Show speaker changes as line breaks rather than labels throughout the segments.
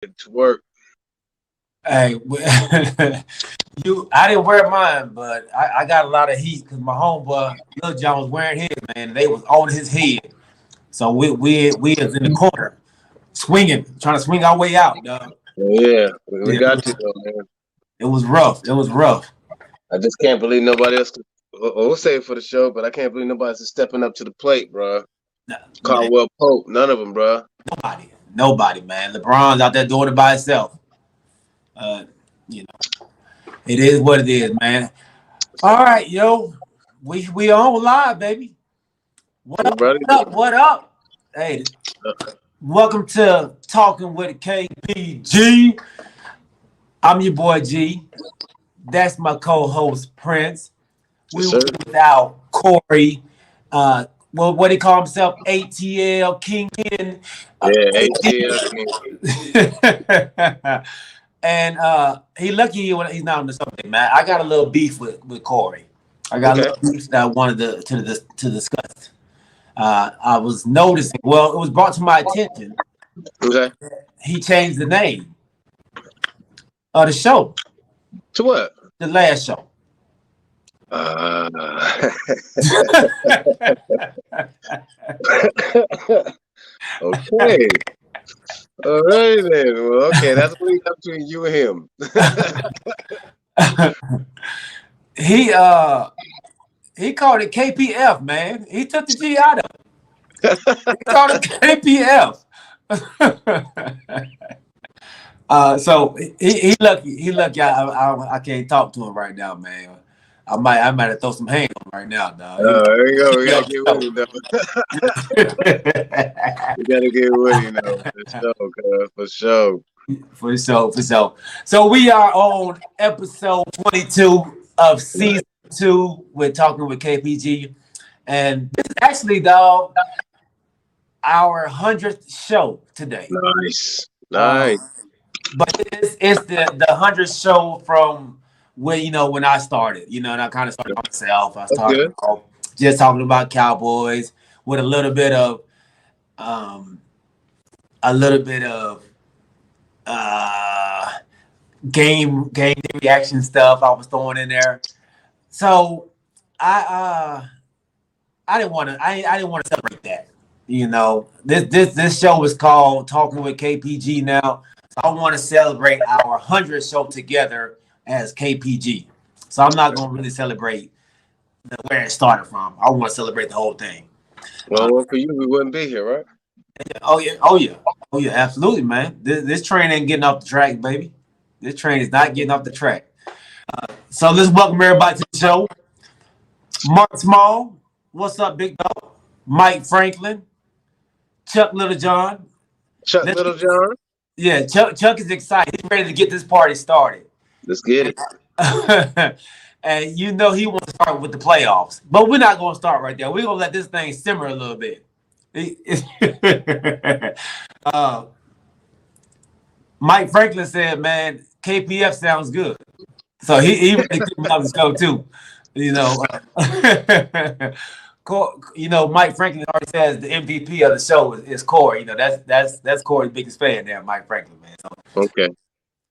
to work.
Hey, I didn't wear mine, but I got a lot of heat because my homeboy Lil John was wearing his, man. They was on his head, so we was in the corner swinging, trying to swing our way out. Dog.
Yeah, we
Yeah,
got you though, man.
it was rough. It was rough.
I just can't believe nobody else. We'll say it for the show, but I can't believe nobody's stepping up to the plate, bro.
Nah, man,
Caldwell Pope, none of them, bro.
nobody, man. LeBron's out there doing it by himself. Uh, you know, it is what it is, man. All right, yo, we on live, baby. What up?
Brother.
What up? What up? Hey, welcome to Talking with KPG. I'm your boy G. That's my co-host Prince. We
Yes,
were
sir.
without Corey. Well, what he call himself? ATL Kingpin.
Yeah, ATL.
And he lucky when he's not on the subject, man. I got a little beef with Corey. I got a little beef that I wanted to discuss. I was noticing. Well, it was brought to my attention.
Okay.
He changed the name of the show.
To what?
The last show.
Okay. All right then. Well, okay, that's what he's up between you and him.
He called it KPF, man. He took the G out of it. He called it KPF. So he lucky. He lucky. I can't talk to him right now, man. I might have throw some hands on him right now, dog.
There you go. We gotta get with him, though. We gotta get with him, though. For sure.
For sure. So we are on episode 22 of season 2. We're talking with KPG, and this is actually, dog, our 100th show today.
Nice.
But it's the 100th show from when I started, and I kind of started myself. I started just talking about Cowboys with a little bit of game reaction stuff I was throwing in there. So I didn't want to celebrate that. This show is called Talking with KPG now. So I want to celebrate our 100th show together as KPG. So I'm not going to really celebrate where it started from. I want to celebrate the whole thing.
Well, for you, we wouldn't be here, right?
Oh yeah, absolutely, man. This train ain't getting off the track, baby. This train is not getting off the track. So let's welcome everybody to the show. Mark Small, what's up, big dog? Mike Franklin, Chuck Littlejohn.
Littlejohn?
Yeah, Chuck is excited. He's ready to get this party started.
Let's get it.
And he wants to start with the playoffs. But we're not going to start right there. We're going to let this thing simmer a little bit. Mike Franklin said, man, KPF sounds good. So he really took me on the show too. Mike Franklin already says the MVP of the show is Corey. That's Corey's biggest fan there, Mike Franklin, man. So,
okay.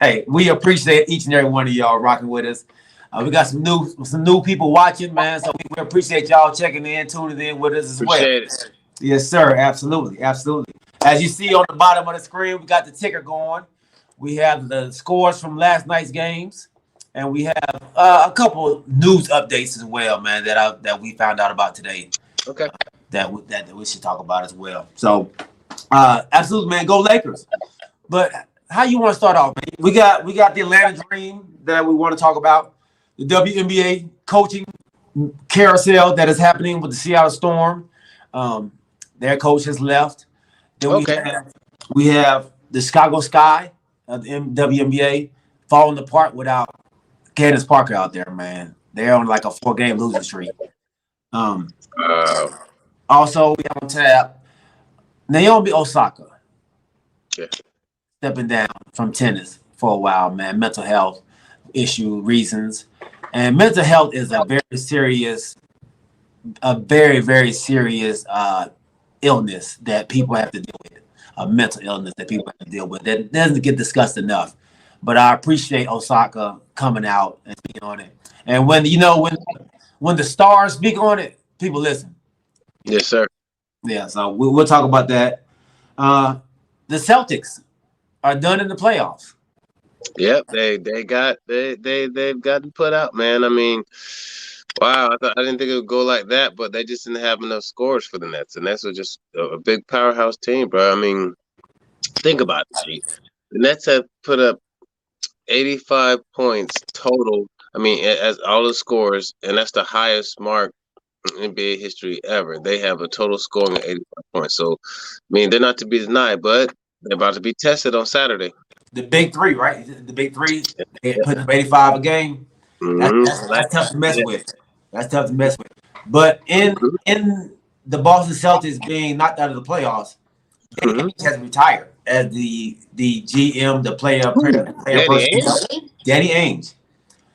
Hey, we appreciate each and every one of y'all rocking with us. We got some new people watching, man. So we appreciate y'all checking in, tuning in with us as well.
Appreciate it.
Yes, sir. Absolutely. As you see on the bottom of the screen, we got the ticker going. We have the scores from last night's games, and we have a couple news updates as well, man. That we found out about today.
Okay.
That we should talk about as well. So, absolutely, man. Go Lakers. But how you want to start off, man? We got the Atlanta Dream that we want to talk about. The WNBA coaching carousel that is happening with the Seattle Storm. Their coach has left. Then we have the Chicago Sky of the WNBA falling apart without Candace Parker out there, man. They're on like a 4-game losing streak. Also, we have on tap Naomi Osaka.
Yeah.
Stepping down from tennis for a while, man. Mental health issue reasons. And mental health is a very, very serious illness that people have to deal with. mental illness that people have to deal with that doesn't get discussed enough. But I appreciate Osaka coming out and speaking on it. And when when the stars speak on it, people listen.
Yes, sir.
Yeah, so we'll talk about that. The Celtics are done in the playoffs.
Yep, they've gotten put out, man. I mean, wow, I didn't think it would go like that, but they just didn't have enough scores for the Nets. The Nets are just a big powerhouse team, bro. I mean, think about it, G. The Nets have put up 85 points total. I mean, as all the scores, and that's the highest mark in NBA history ever. They have a total scoring of 85 points. So, I mean, they're not to be denied, but they're about to be tested on Saturday.
The big three, right? The big three, they
Yep.
put up 85 a game. That's tough to mess with. That's tough to mess with. But in the Boston Celtics being knocked out of the playoffs, Danny Ainge has retired as the GM, the player
Danny
person. Danny Ainge.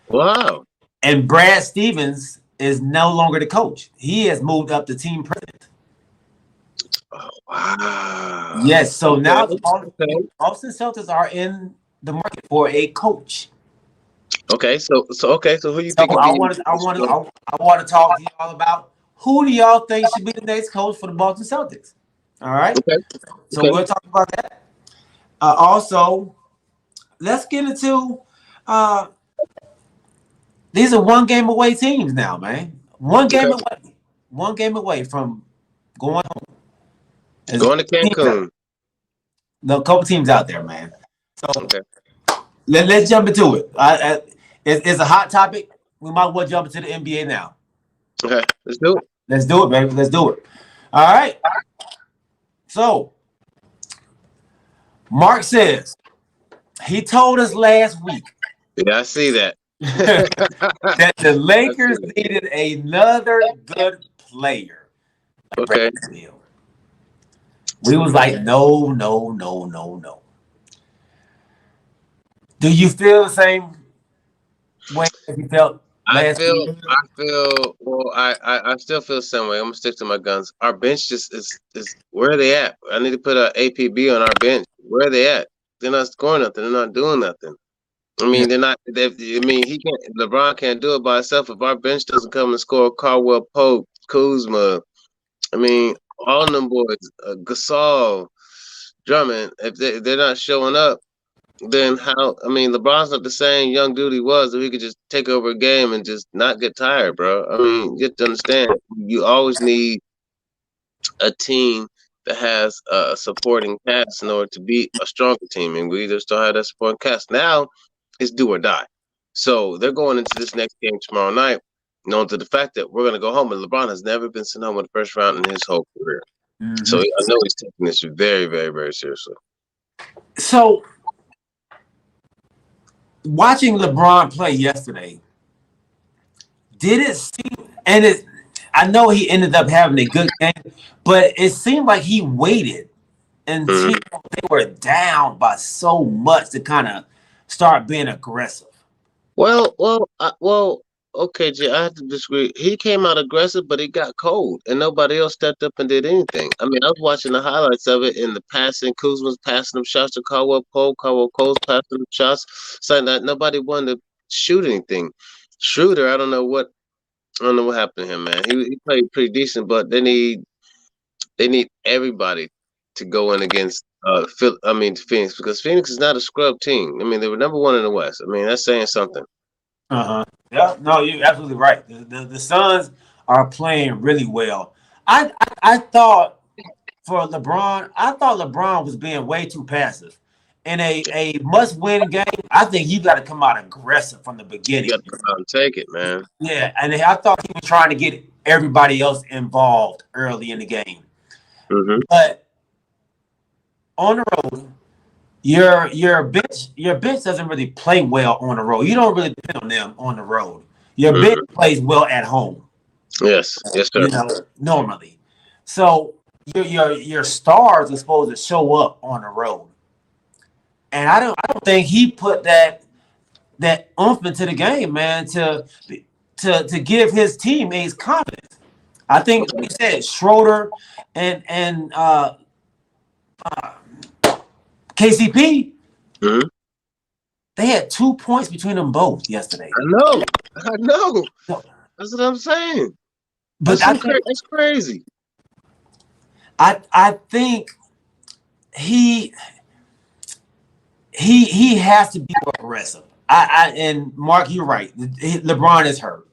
Wow.
And Brad Stevens is no longer the coach. He has moved up to team president.
Oh, wow.
Yes, so now the
Okay.
Boston Celtics are in the market for a coach.
Okay, so who you
So
think?
I want to talk to y'all about who do y'all think should be the next coach for the Boston Celtics. All right.
Okay.
So we'll talk about that. Also, let's get into these are 1 game away teams now, man. 1 game away. 1 game away from going home.
Going to Cancun.
No, a couple teams out there, man. So let's jump into it. It's a hot topic. We might as well jump into the NBA now.
Okay, let's do it.
Let's do it, baby. Let's do it. All right. So, Mark says he told us last week.
Yeah, I see that.
That the Lakers needed another good player.
Okay.
We was like, no. Do you feel the same way as you felt last week?
Well, I still feel the same way. I'm gonna stick to my guns. Our bench just is where are they at? I need to put an APB on our bench. Where are they at? They're not scoring nothing. They're not doing nothing. I mean, they're not. He can't. LeBron can't do it by himself. If our bench doesn't come and score, Caldwell Pope, Kuzma, I mean, all them boys, Gasol, Drummond. If they're not showing up, then how? I mean, LeBron's not the same young dude he was. If he could just take over a game and just not get tired, bro. I mean, you have to understand. You always need a team that has a supporting cast in order to be a stronger team, and we just don't have that supporting cast now. It's do or die. So they're going into this next game tomorrow night, known to the fact that we're going to go home. And LeBron has never been sent home in the first round in his whole career. Mm-hmm. So I know he's taking this very, very, very seriously.
So watching LeBron play yesterday, did it seem, and I know he ended up having a good game, but it seemed like he waited until they were down by so much to kind of start being aggressive.
Well, okay, Jay, I have to disagree. He came out aggressive, but he got cold, and nobody else stepped up and did anything. I mean, I was watching the highlights of it in the passing. Kuzma's passing them shots to Caldwell Pope. Caldwell Pope's passing them shots. Saying that nobody wanted to shoot anything. Schroeder, I don't know what happened to him, man. He played pretty decent, but they need everybody to go in against Phoenix, because Phoenix is not a scrub team. I mean, they were number 1 in the West. I mean, that's saying something.
Yeah, no, you're absolutely right. The Suns are playing really well. I thought for LeBron, was being way too passive. In a must-win game, I think you got to come out aggressive from the beginning.
You got to come out and take it, man.
Yeah, and I thought he was trying to get everybody else involved early in the game. Mm-hmm. But on the road, your bench doesn't really play well on the road. You don't really depend on them on the road. Your bench plays well at home.
Yes, sir.
You know, normally. So your stars are supposed to show up on the road, and I don't think he put that oomph into the game, man, to give his teammates confidence. I think, like you said, Schroeder and KCP,
Mhm.
they had 2 points between them both yesterday.
I know.
No,
That's what I'm saying.
but
That's crazy.
I think he he has to be more aggressive. And Mark, you're right. LeBron is hurt.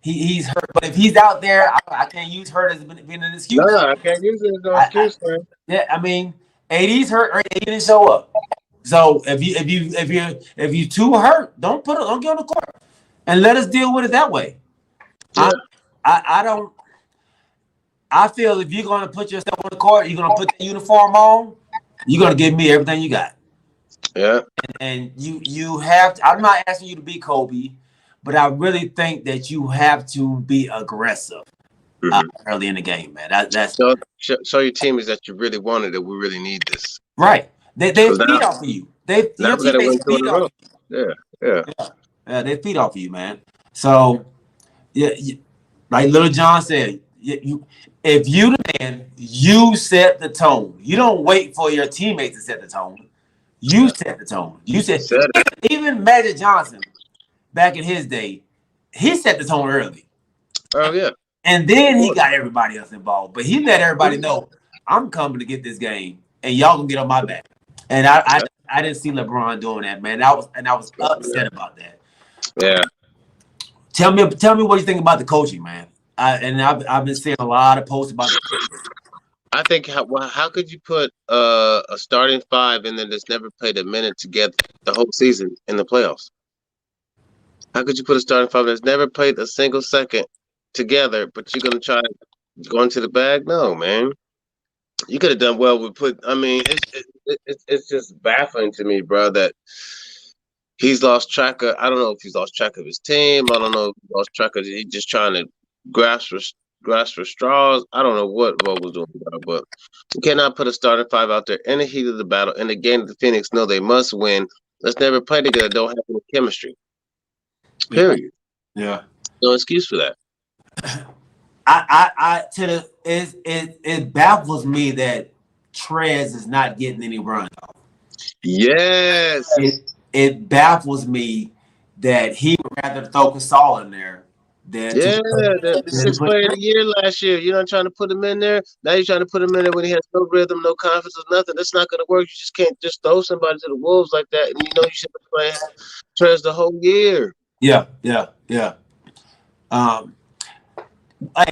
He's hurt, but if he's out there, I can't use hurt as being an excuse.
No, I can't use it as no
I,
excuse, man.
yeah, I mean, AD's hurt. Or AD didn't show up. So if you too hurt, don't get on the court and let us deal with it that way.
Yeah.
I don't. I feel if you're going to put yourself on the court, you're going to put the uniform on. You're going to give me everything you got.
Yeah.
And you have to, I'm not asking you to be Kobe, but I really think that you have to be aggressive early in the game, man. That's
show your teammates that you really wanted it. We really need this.
right. They feed off of you.
Now
Your
we gotta win
teammates
2 in
feed
a
off
row.
of you.
Yeah.
They feed off of you, man. So yeah, like Little John said, if you the man, you set the tone. You don't wait for your teammates to set the tone. You set the tone. You said even Magic Johnson back in his day, he set the tone early.
Oh yeah.
And then he got everybody else involved. But he let everybody know, I'm coming to get this game, and y'all gonna get on my back. And I didn't see LeBron doing that, man. I was upset about that.
Yeah.
Tell me what you think about the coaching, man. I've been seeing a lot of posts about the
I think how could you put a starting 5 and then just never played a minute together the whole season in the playoffs? How could you put a starting 5 that's never played a single second together, but you're gonna try going to the bag? No, man. You could have done well with put. I mean, it's just baffling to me, bro, that he's lost track of. I don't know if he's lost track of his team. I don't know if he's lost track of. He's just trying to grasp for straws. I don't know what Vogel's doing, bro, but you cannot put a starting 5 out there in the heat of the battle in the game that the Phoenix know they must win. Let's never play together. Don't have any chemistry. Period.
Yeah.
No excuse for that.
It baffles me that Trez is not getting any run.
Yes.
It baffles me that he would rather throw Gasol in there than
the 6th player of the year last year. You're not trying to put him in there. Now you're trying to put him in there when he has no rhythm, no confidence, or nothing. That's not going to work. You just can't just throw somebody to the wolves like that. And you should be playing Trez the whole year.
Yeah. Hey,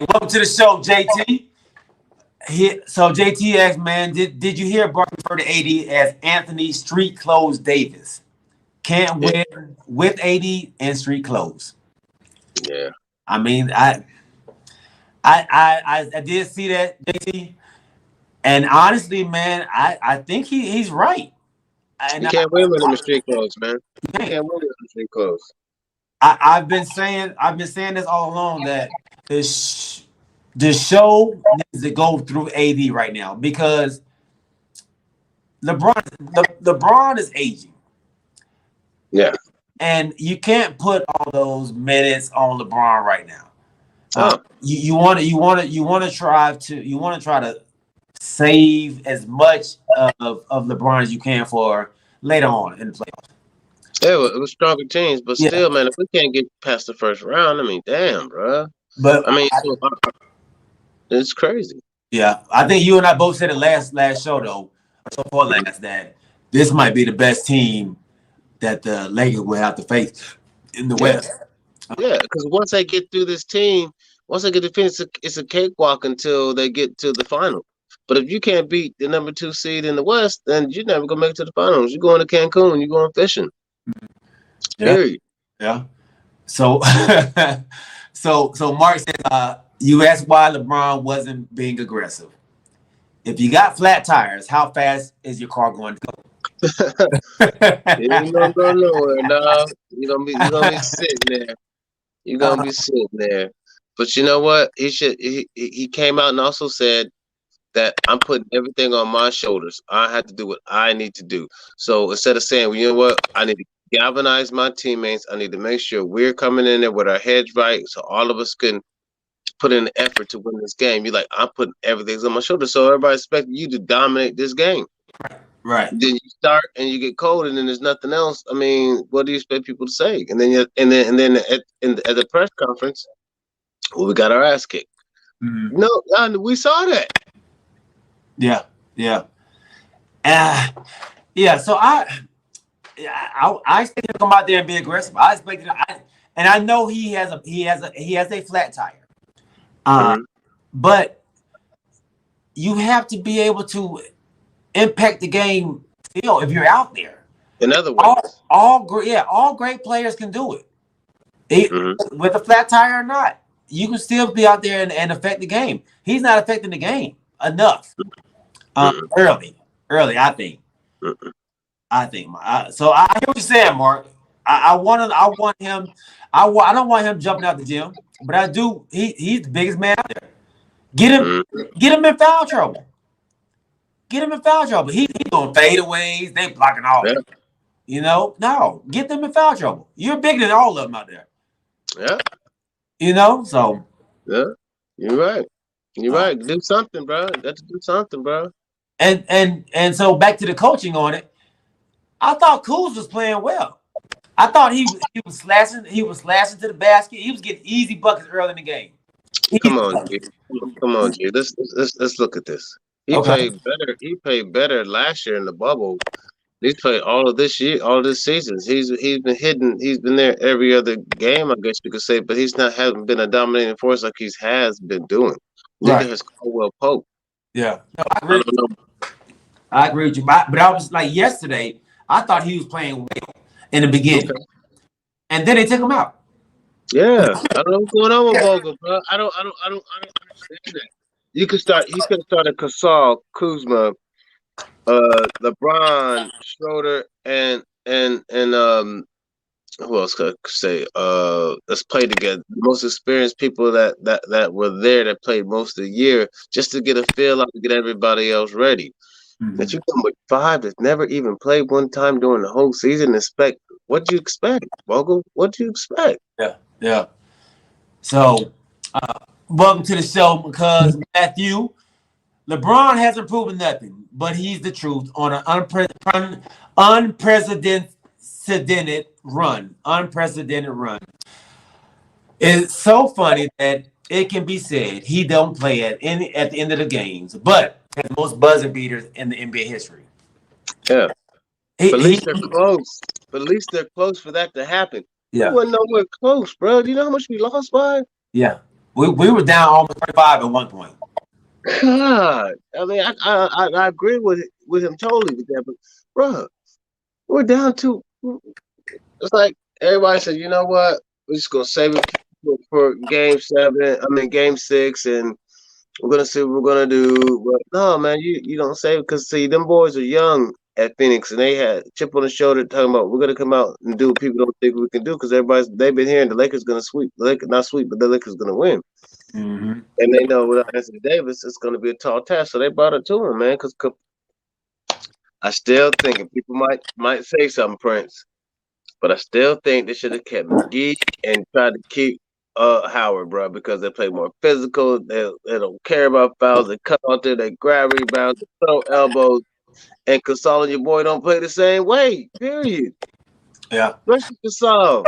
welcome to the show, JT. So JT asked, man, did you hear Bart refer to AD as Anthony Street Clothes Davis? Can't win with AD and street clothes.
Yeah.
I mean, I did see that, JT. And honestly, man, I think he's right.
You can't win with him in street clothes, man. You can't win with him in street clothes.
I've been saying this all along that the show needs to go through AD right now because LeBron is aging.
Yeah.
And you can't put all those minutes on LeBron right now. You want to try to save as much of LeBron as you can for later on in the playoffs.
Yeah, it was stronger teams, but still, man, if we can't get past the first round, I mean, damn, bro.
But
I mean, it's crazy.
Yeah, I think you and I both said it last show though, or before last, that this might be the best team that the Lakers will have to face in the West.
Yeah, because once they get through this team, once they get to finish, it's a cakewalk until they get to the final. But if you can't beat the number 2 seed in the West, then you're never gonna make it to the finals. You're going to Cancun. You're going fishing. Period.
Yeah. So, so Mark says, you asked why LeBron wasn't being aggressive. If you got flat tires, how fast is your car going to go?
You ain't gonna go nowhere, no. You're gonna be sitting there. You're gonna be sitting there. But you know what? He came out and also said that I'm putting everything on my shoulders. I have to do what I need to do. So instead of saying, well, you know what, I need to galvanize my teammates. I need to make sure we're coming in there with our heads right, so all of us can put in the effort to win this game. You're like, I'm putting everything on my shoulders, so everybody expects you to dominate this game.
Right.
Then you start and you get cold, and then there's nothing else. I mean, what do you expect people to say? And then at the press conference, well, we got our ass kicked.
Mm-hmm.
No, we saw that.
Yeah. Yeah. Yeah. So I expect him to come out there and be aggressive. I expect him. And I know he has a flat tire.
Mm-hmm.
But you have to be able to impact the game still if you're out there.
In other
All
ways.
all great players can do it.
Mm-hmm.
With a flat tire or not. You can still be out there and affect the game. He's not affecting the game enough.
Mm-hmm.
Early, I think.
Mm-hmm.
So I hear what you're saying, Mark. I want him. I don't want him jumping out the gym, but I do. He's the biggest man out there.
Mm-hmm.
Get him in foul trouble. Get him in foul trouble. He's doing fadeaways. They blocking all
Yeah.
that. No, get them in foul trouble. You're bigger than all of them out there.
Yeah.
So
Yeah. You're right. You're right. Do something, bro. Got to do something, bro.
and so back to the coaching on it. I thought Kuz was playing well. I thought he was slashing. He was slashing to the basket. He was getting easy buckets early in the game.
Come on, G. Come on, G. Let's look at this. He
Okay.
played better. He played better last year in the bubble. He's played all of this year, all of this seasons. He's been hidden. He's been there every other game, I guess you could say. But he's not hasn't been a dominating force like he has been doing. Neither
Right.
has Caldwell Pope.
Yeah. No, I
I
agree.
don't know.
I agree with you. But I was like yesterday. I thought he was playing well in the beginning,
Okay.
and then they took him out.
Yeah, I don't know what's going on with Vogel, bro. I don't understand that. You could start. He could have started Kasal, Kuzma, LeBron, Schroeder, and who else could I say? Let's play together. The most experienced people that were there that played most of the year, just to get a feel out to get everybody else ready. That you come with five that's never even played one time during the whole season. What do you expect, Vogel? What do you expect?
Yeah. Yeah. So, welcome to the show, because Matthew. LeBron hasn't proven nothing, but he's the truth on an unprecedented run. Unprecedented run. It's so funny that it can be said he don't play at the end of the games, but has the most buzzer beaters in the NBA history.
Yeah.
He,
But at
he,
least they're close. But at least they're close for that to happen. We
yeah,
wasn't nowhere close, bro. Do you know how much we lost by?
yeah. We were down almost 35 at one point.
God, I mean, I agree with him totally with that, but bro, we're down to. It's like everybody said, you know what? We're just gonna save it for game 7. I mean, game 6, and we're gonna see what we're gonna do. But no, man, you don't save it because see, them boys are young at Phoenix, and they had chip on the shoulder talking about we're gonna come out and do what people don't think we can do because they've been hearing the Lakers gonna sweep, the Lakers not sweep, but the Lakers gonna win.
Mm-hmm.
And they know without Anthony Davis, it's going to be a tall task. So they brought it to him, man. Because I still think, and people might say something, Prince, but I still think they should have kept McGee and tried to keep Howard, bro, because they play more physical. They don't care about fouls. They cut out there. They grab rebounds. They throw elbows. And Casal and your boy don't play the same way. Period.
Yeah.
Especially Casal.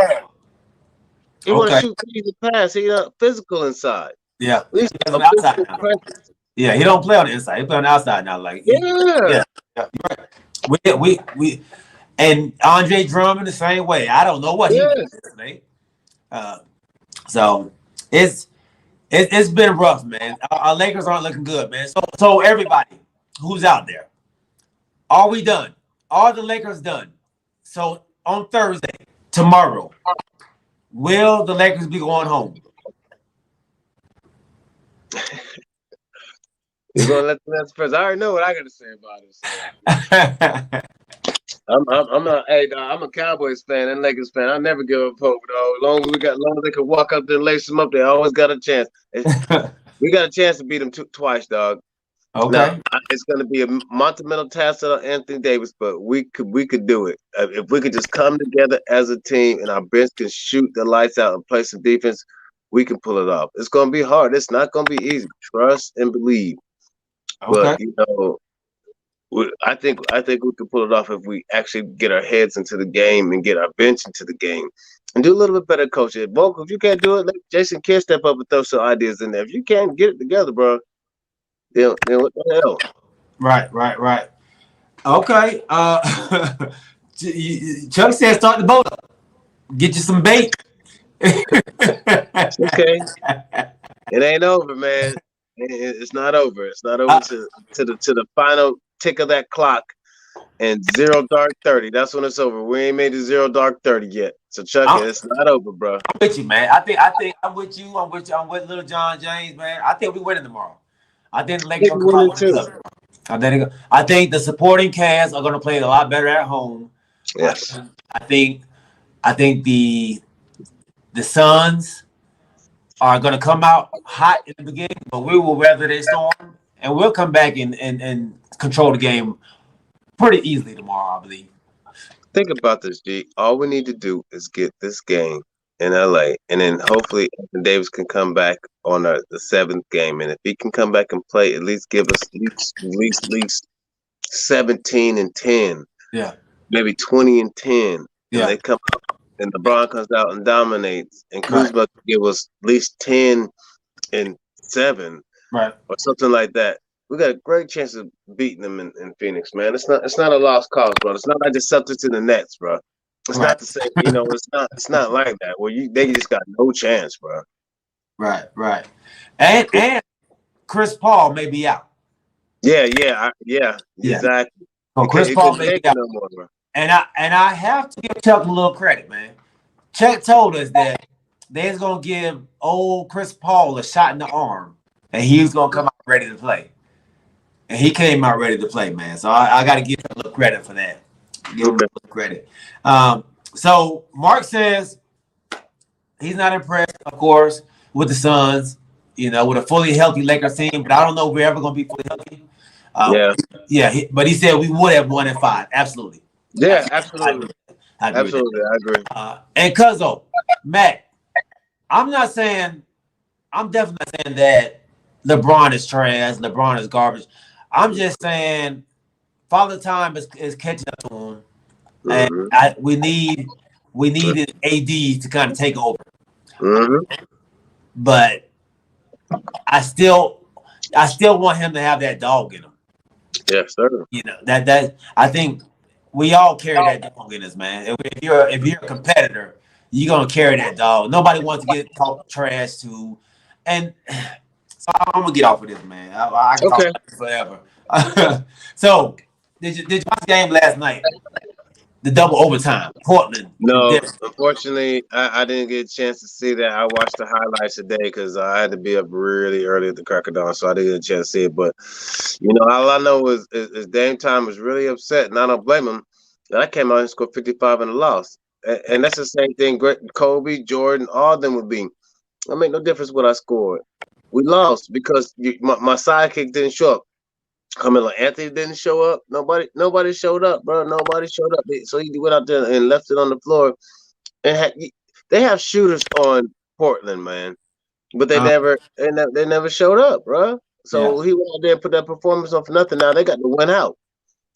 He want to
Okay.
shoot threes and pass. He not physical inside.
Yeah.
At least
He
a
plays on the
physical
outside now.
presence.
Yeah, he don't play on the inside. He play on the outside now. Like
Yeah.
yeah, you're right. We and Andre Drummond the same way. I don't know what he was
Yes.
yesterday. So it's been rough, man. Our Lakers aren't looking good, man. So everybody who's out there, are we done? Are the Lakers done? So on Thursday, tomorrow, will the Lakers be going home?
You're gonna let the next person. I already know what I got to say about it. I'm not. Hey, dog, I'm a Cowboys fan and Lakers fan. I never give up hope, though. Long as they can walk up there and lace them up, they always got a chance. We got a chance to beat them twice, dog.
Okay.
Now, it's going to be a monumental task on Anthony Davis, but we could do it if we could just come together as a team and our bench can shoot the lights out and play some defense. We can pull it off. It's going to be hard. It's not going to be easy. Trust and believe.
Okay.
But I think we could pull it off if we actually get our heads into the game and get our bench into the game and do a little bit better coaching. Vocal, if you can't do it, let Jason Kidd step up and throw some ideas in there. If you can't get it together, bro, then what the hell?
Right. Okay. Chuck said start the boat up. Get you some bait.
It's okay. It ain't over, man. It's not over. It's not over to the final tick of that clock and 0 dark 30. That's when it's over. We ain't made the 0 dark 30 yet. So Chuck, it's not over, bro.
I'm with you, man. I think I'm with you. I'm with you. I'm with Little John James, man. I think we winning tomorrow. I think the Lakers gonna come out with a dub. I think the supporting cast are gonna play a lot better at home.
Yes.
I think the Suns are gonna come out hot in the beginning, but we will weather their storm and we'll come back and control the game pretty easily tomorrow, I believe.
Think about this, G. All we need to do is get this game in LA, and then hopefully Anthony Davis can come back on the seventh game. And if he can come back and play, at least give us at least 17-10.
Yeah.
Maybe 20-10.
Yeah.
And they come out and LeBron comes out and dominates, and Kuzma can give us at least 10-7.
Right.
Or something like that. We got a great chance of beating them in Phoenix, man. It's not a lost cause, bro. It's not like the Celtics and the Nets, bro. It's not the same, it's not like that. Where they just got no chance, bro.
Right. And Chris Paul may be out.
Yeah, exactly.
So Chris Paul may be out. No more, bro. And I have to give Chuck a little credit, man. Chuck told us that they're gonna give old Chris Paul a shot in the arm, and he was gonna come out ready to play. And he came out ready to play, man. So I got to give him a little credit for that. Give him a little credit. So Mark says he's not impressed, of course, with the Suns, with a fully healthy Lakers team. But I don't know if we're ever going to be fully healthy. But he said we would have 1-5. Absolutely.
Yeah, absolutely. I agree.
And Cuzzo, Matt, I'm definitely not saying that LeBron is trash, LeBron is garbage. I'm just saying Father Time is catching up to him.
Mm-hmm.
And we needed AD to kind of take over.
Mm-hmm.
But I still want him to have that dog in him.
Yes, sir.
That I think we all carry that dog in us, man. If you're a competitor, you're gonna carry that dog. Nobody wants to get talked trash to, and so I'm gonna get off of this, man. I can talk forever. So, did you watch the game last night? The double overtime, Portland.
No, unfortunately, I didn't get a chance to see that. I watched the highlights today because I had to be up really early at the crack of dawn, so I didn't get a chance to see it. But all I know is Dame Time was really upset, and I don't blame him. I came out and scored 55 in the loss, and that's the same thing. Kobe, Jordan, all of them would be. I make no difference what I scored. We lost because my sidekick didn't show up. Carmelo Anthony didn't show up. Nobody showed up, bro. Nobody showed up. So he went out there and left it on the floor. And they have shooters on Portland, man, but they never showed up, bro. So he went out there and put that performance on for nothing. Now they got to win out,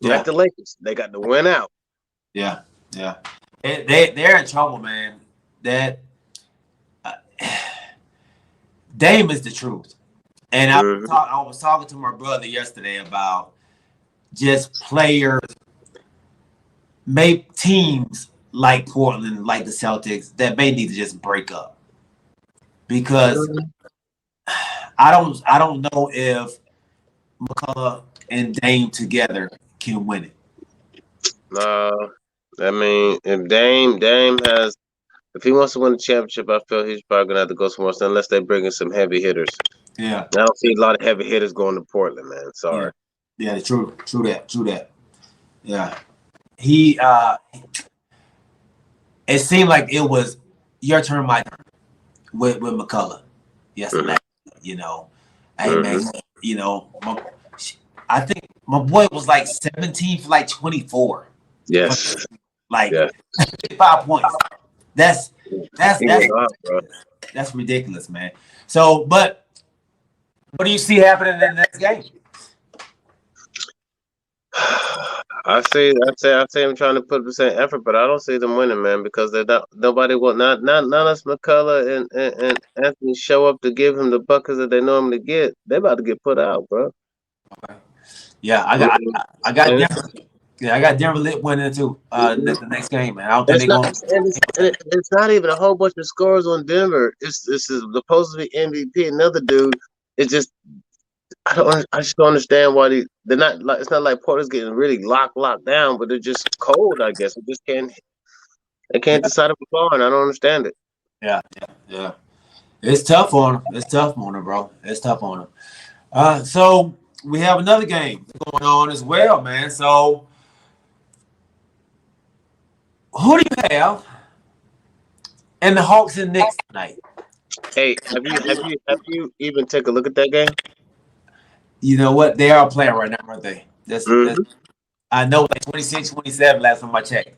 like the Lakers. They got to win out.
Yeah. They're in trouble, man. That Dame is the truth. And I was talking to my brother yesterday about just players, make teams like Portland, like the Celtics, that may need to just break up. Because I don't know if McCullough and Dame together can win it.
No, I mean, if Dame has, if he wants to win the championship, I feel he's probably gonna have to go somewhere else unless they bring in some heavy hitters.
Yeah,
I don't see a lot of heavy hitters going to Portland, man. Sorry.
Yeah, true that. Yeah, he. It seemed like it was your turn, my turn with McCullough. Yes, man. Hey man, I think my boy was like 17 for like 24.
Yes,
like 5 points. That's ridiculous, man. So, but what do you see happening in the next game?
I say I'm trying to put the same effort, but I don't see them winning, man, because they're not nobody will not unless McCullough and Anthony show up to give him the buckets that they normally get. They about to get put out, bro.
Yeah,
I mean,
I got
and
Denver. Yeah, I got Denver lit winning too. The next game, man. I don't think
it's
they're
not
going.
it's not even a whole bunch of scores on Denver. It's this is supposed to be MVP. Another dude. It's just I just don't understand why they're not like it's not like Porter's getting really locked down, but they're just cold. I guess they can't
Yeah,
decide if it's on. I don't understand it.
yeah. It's tough on them. It's tough on them, bro. It's tough on them. So we have another game going on as well, man. So who do you have in the Hawks and Knicks tonight?
Hey, have you even take a look at that game?
You know what? They are playing right now, aren't they? That's
Hmm.
I know like 26, 27 last time I checked.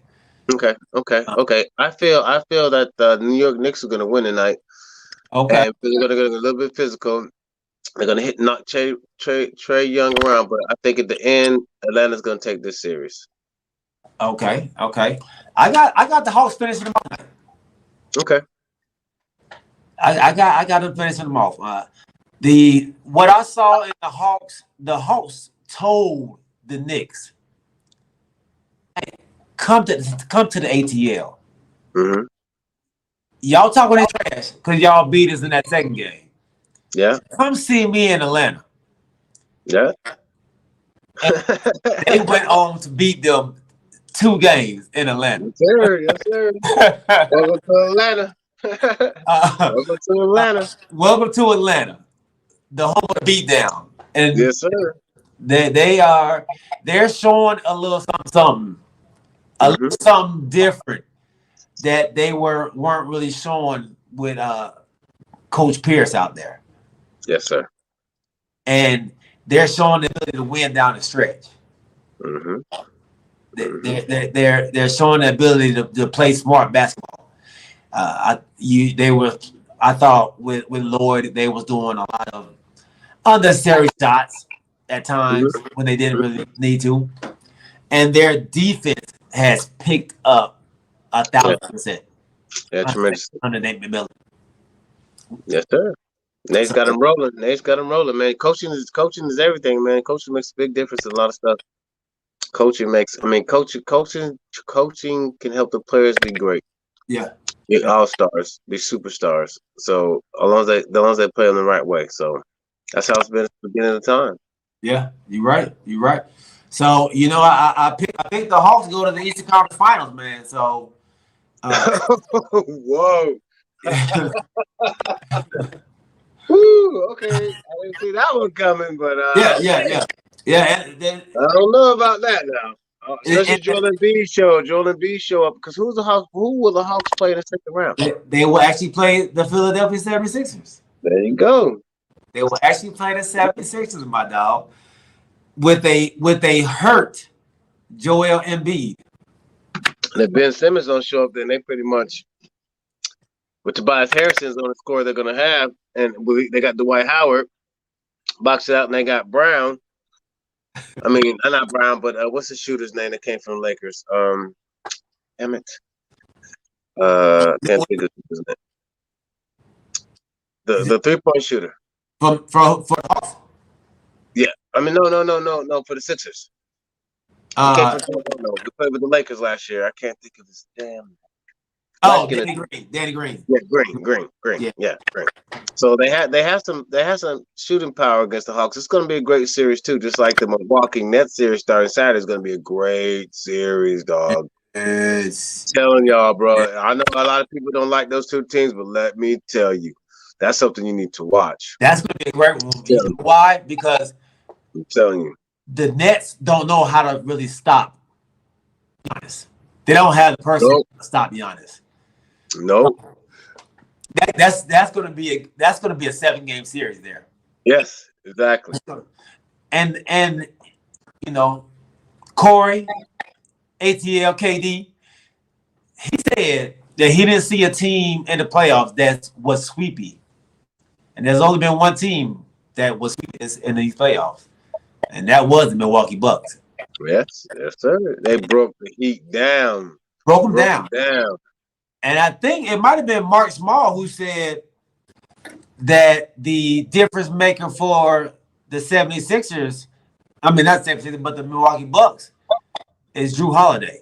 Uh,
Okay. I feel that the New York Knicks are going to win tonight,
okay.
and they're going to get a little bit physical. They're going to knock Trey Young around, but I think at the end, Atlanta's going to take this series.
Okay. I got the Hawks finishing them off.
Okay.
I got them finishing them off. The what I saw in the Hawks told the Knicks, hey, come to the ATL.
Hmm.
Y'all talking that trash because y'all beat us in that second game.
Yeah.
Come see me in Atlanta.
Yeah.
And they went on to beat them 2 games in Atlanta.
Yes, sir. Yes, sir. Welcome to Atlanta.
uh,
Welcome to Atlanta.
Welcome to Atlanta, the home of the beatdown. And
Yes, sir.
they're showing a little something, a little
Hmm.
something different that they weren't really showing with Coach Pierce out there,
Yes, sir.
and they're showing the ability to win down the stretch.
Hmm. Hmm.
They're showing the ability to play smart basketball. I thought with Lloyd they was doing a lot of unnecessary shots at times when they didn't really need to, and their defense has picked up
Yeah.
1,000%
Yeah. Tremendous.
under Nate McMillan.
Yes, sir. Nate's
So
got him rolling. Nate's got him rolling, man. Coaching is everything, man. Coaching makes a big difference in a lot of stuff. Coaching makes. I mean, coaching can help the players be great,
yeah,
be
yeah,
all stars, be superstars. So as long as they play in the right way. So that's how it's been at the beginning of the time.
yeah. You're right. You're right. So I picked the Hawks to go to the Eastern Conference Finals, man. So
Whoa.
yeah,
Woo, okay. I didn't see that one coming, but okay.
yeah. And then
I don't know about that now. Especially
and
Joel Embiid show up because who will the Hawks play in the second round?
they will actually play the Philadelphia 76ers.
There you go.
They will actually play the 76ers, my dog, with a hurt Joel Embiid.
And if Ben Simmons don't show up, then they pretty much with Tobias Harrison's on the score they're gonna have, and they got Dwight Howard box it out, and they got Brown. I mean, not Brown, but what's the shooter's name that came from the Lakers? Emmett. Can't think of his name. The 3-point shooter.
From for the Hawks.
Yeah, I mean no for the Sixers. He came from we played with the Lakers last year. I can't think of his damn.
Danny Green. Danny Green.
Yeah, Green. Yeah, Green. So they have some shooting power against the Hawks. It's going to be a great series too. Just like the Milwaukee Nets series starting Saturday is going to be a great series, dog.
Yes.
Telling y'all, bro. I know a lot of people don't like those two teams, but let me tell you, that's something you need to watch.
That's going to be a great one. You know why? Because
I'm telling you,
the Nets don't know how to really stop Giannis. They don't have the person to stop Giannis.
Nope.
That's going to be a 7-game series there.
Yes, exactly.
And you know, Corey, ATL KD, he said that he didn't see a team in the playoffs that was sweepy, and there's only been one team that was sweepy in these playoffs, and that was the Milwaukee Bucks.
Yes, yes, sir. They broke the Heat down.
Broke them
Broke
down.
them down.
And I think it might have been Mark Small who said that the difference maker for the 76ers, I mean, not 76ers, but the Milwaukee Bucks, is Drew Holiday.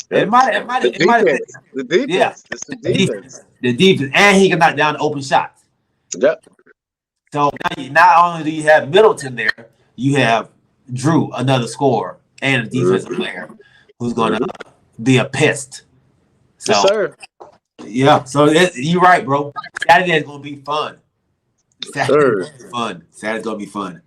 Yep.
It might have been.
The
Yeah.
defense. It's the defense.
The defense. And he can knock down open shots.
Yep.
So not only do you have Middleton there, you have Drew, another scorer, and a defensive player who's going to be a pest. So,
yes, sir.
Yeah. So you're right, bro. Saturday is going to be fun. Saturday's going to be fun.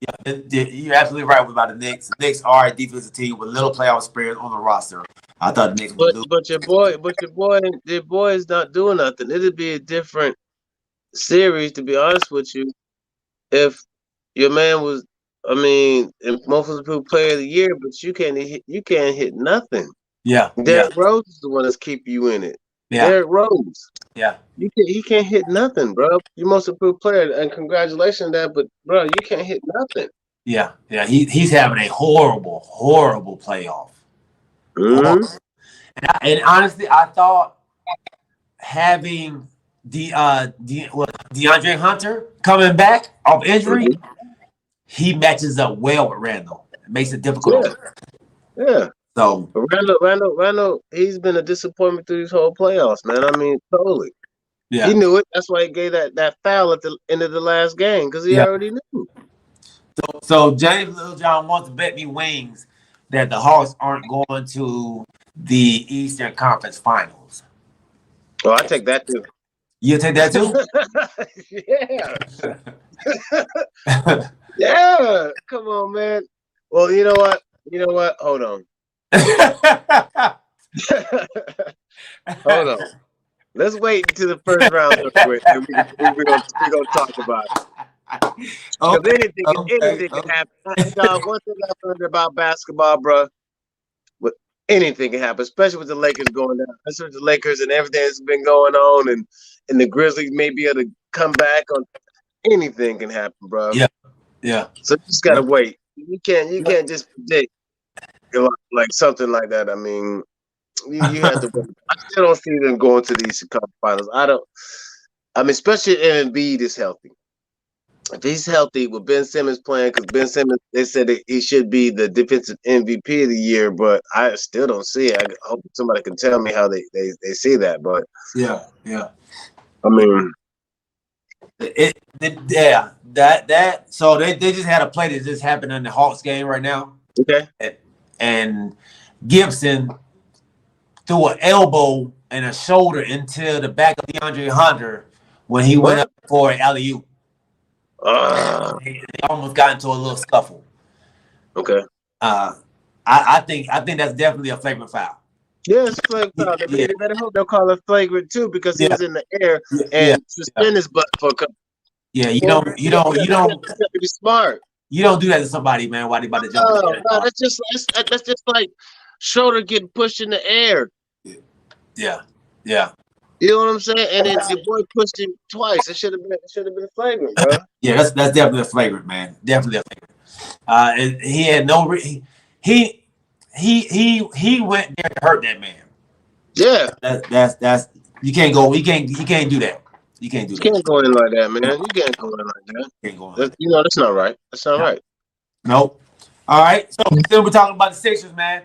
Yeah, you're absolutely right about the Knicks. The Knicks are a defensive team with little playoff experience on the roster. I thought the Knicks would lose.
But your boy is not doing nothing. It'd be a different series, to be honest with you, if your man was. I mean, most of the people player of the year, but you can't hit nothing.
Yeah.
Derrick Rose is the one that's keeping you in it.
Yeah.
Derrick Rose.
Yeah.
He can't hit nothing, bro. You're most improved player, and congratulations on that. But bro, you can't hit nothing.
Yeah. He's having a horrible playoff.
Mm-hmm.
And honestly, I thought having DeAndre Hunter coming back off injury, he matches up well with Randall. It makes it difficult.
Yeah.
So
Randall, he's been a disappointment through these whole playoffs, man. I mean, totally.
Yeah.
He knew it. That's why he gave that foul at the end of the last game, because he already knew.
So James Littlejohn wants to bet me wings that the Hawks aren't going to the Eastern Conference Finals.
Oh, I take that too.
You take that too?
Yeah. Yeah. Come on, man. Well, you know what? Hold on. Hold on. Let's wait until the first round real quick, and we're gonna talk about it. Anything can happen. One thing I've learned about basketball, bro, anything can happen, especially with the Lakers going down. Especially with the Lakers and everything that's been going on, and the Grizzlies may be able to come back on. Anything can happen, bro.
Yeah.
So you just gotta wait. You can't just predict like something like that. I mean, you have to wait. I still don't see them going to the Eastern Conference Finals. I mean, especially if Embiid is healthy. If he's healthy with Ben Simmons playing, because Ben Simmons, they said that he should be the defensive MVP of the year, but I still don't see it. I hope somebody can tell me how they see that. But
yeah.
I mean,
that. So they just had a play that just happened in the Hawks game right now.
Okay.
And Gibson threw an elbow and a shoulder into the back of DeAndre Hunter when he went up for an alley-oop. They almost got into a little scuffle.
Okay.
I think that's definitely a flagrant foul.
Yeah, it's a flagrant foul. They better hope they'll call it flagrant too, because he was in the air and suspend his butt for a couple.
Yeah, you don't
be smart.
You don't do that to somebody, man, while they about to jump.
No, that's just like shoulder getting pushed in the air.
Yeah.
You know what I'm saying? And then your boy pushed him twice. It should have been a flagrant, bro.
Yeah, that's definitely a flagrant, man. Definitely a flagrant. And he had no he went there to hurt that man.
Yeah.
That's you can't go. He can't do that. You can't do that.
You can't go in like that, man. You can't go in like that.
Can't go in
that's not right. That's not right.
Nope. All right. So still we're talking about the Sixers, man.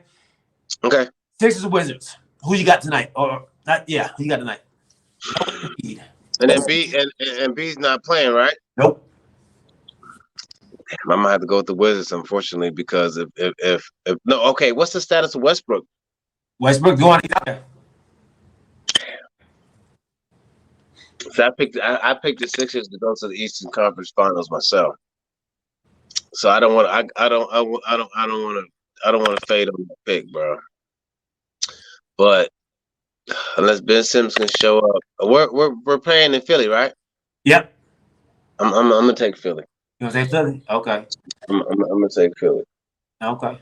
Okay.
Sixers or Wizards. Who you got tonight? Or not? Yeah, who you got tonight?
And then B's not playing, right?
Nope.
I might have to go with the Wizards, unfortunately, because if no, okay. What's the status of Westbrook?
Westbrook going out there.
So I picked the Sixers to go to the Eastern Conference Finals myself. So I don't want to fade on that pick, bro. But unless Ben Simmons can show up, we're playing in Philly, right?
Yep.
I'm gonna take Philly.
You gonna take Philly? Okay.
I'm gonna take Philly.
Okay.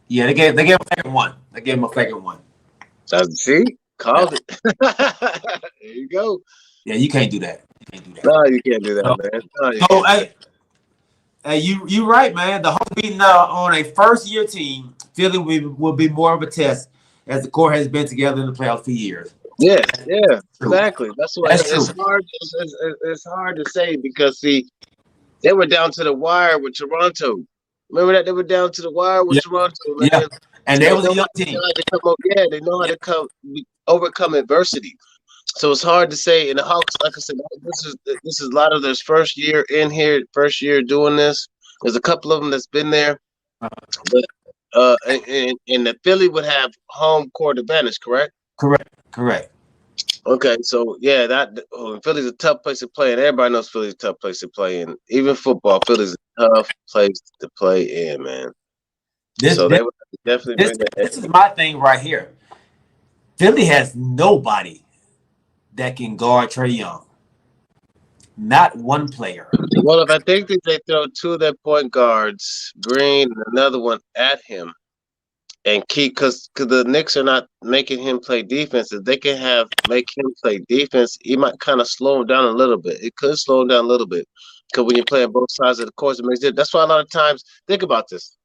Yeah, they gave him a flagrant one. They gave him a flagrant one.
See, called it. There you go.
Yeah, you can't do that.
No, you can't do that, man. No,
Hey, you right, man. The Hawks beating on a first year team, Philly will be more of a test as the core has been together in the playoffs for years.
Yeah, yeah,
True.
exactly. That's why
That's true.
it's hard. It's hard to say because see, they were down to the wire with Toronto. Remember that they were down to the wire with
Yeah,
Toronto,
yeah.
man.
And they
They
was a
know
young
they know
team.
how to come up. Yeah, they know how to come overcome adversity. So it's hard to say. And the Hawks, like I said, this is a lot of their first year in here, first year doing this. There's a couple of them that's been there, but and the Philly would have home court advantage, correct?
Correct. Correct.
Okay, so yeah, Philly's a tough place to play, and everybody knows Philly's a tough place to play in. Even football, Philly's a tough place to play in, man.
This
So
this
they would definitely
this
bring that.
this is my thing right here. Philly has nobody that can guard Trey Young. Not one player.
Well, if I think that they throw two of their point guards, Green and another one at him, and keep because the Knicks are not making him play defense. If they can make him play defense, he might kind of slow him down a little bit. It could slow him down a little bit because when you're playing both sides of the court, it makes it. That's why a lot of times think about this.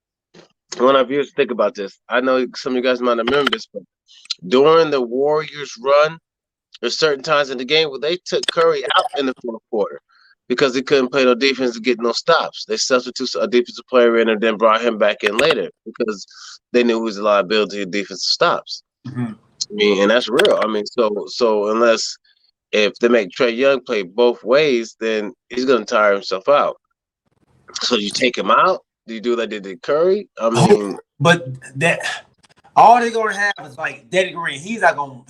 When our viewers think about this, I know some of you guys might remember this, but during the Warriors run, there's certain times in the game where they took Curry out in the fourth quarter because he couldn't play no defense and get no stops. They substituted a defensive player in and then brought him back in later because they knew he was a liability of defensive stops.
Mm-hmm.
I mean, and that's real. I mean, so unless if they make Trey Young play both ways, then he's gonna tire himself out. So you take him out. Do you do like they did Curry? I mean,
But that all they're gonna have is like Daddy Green. He's not gonna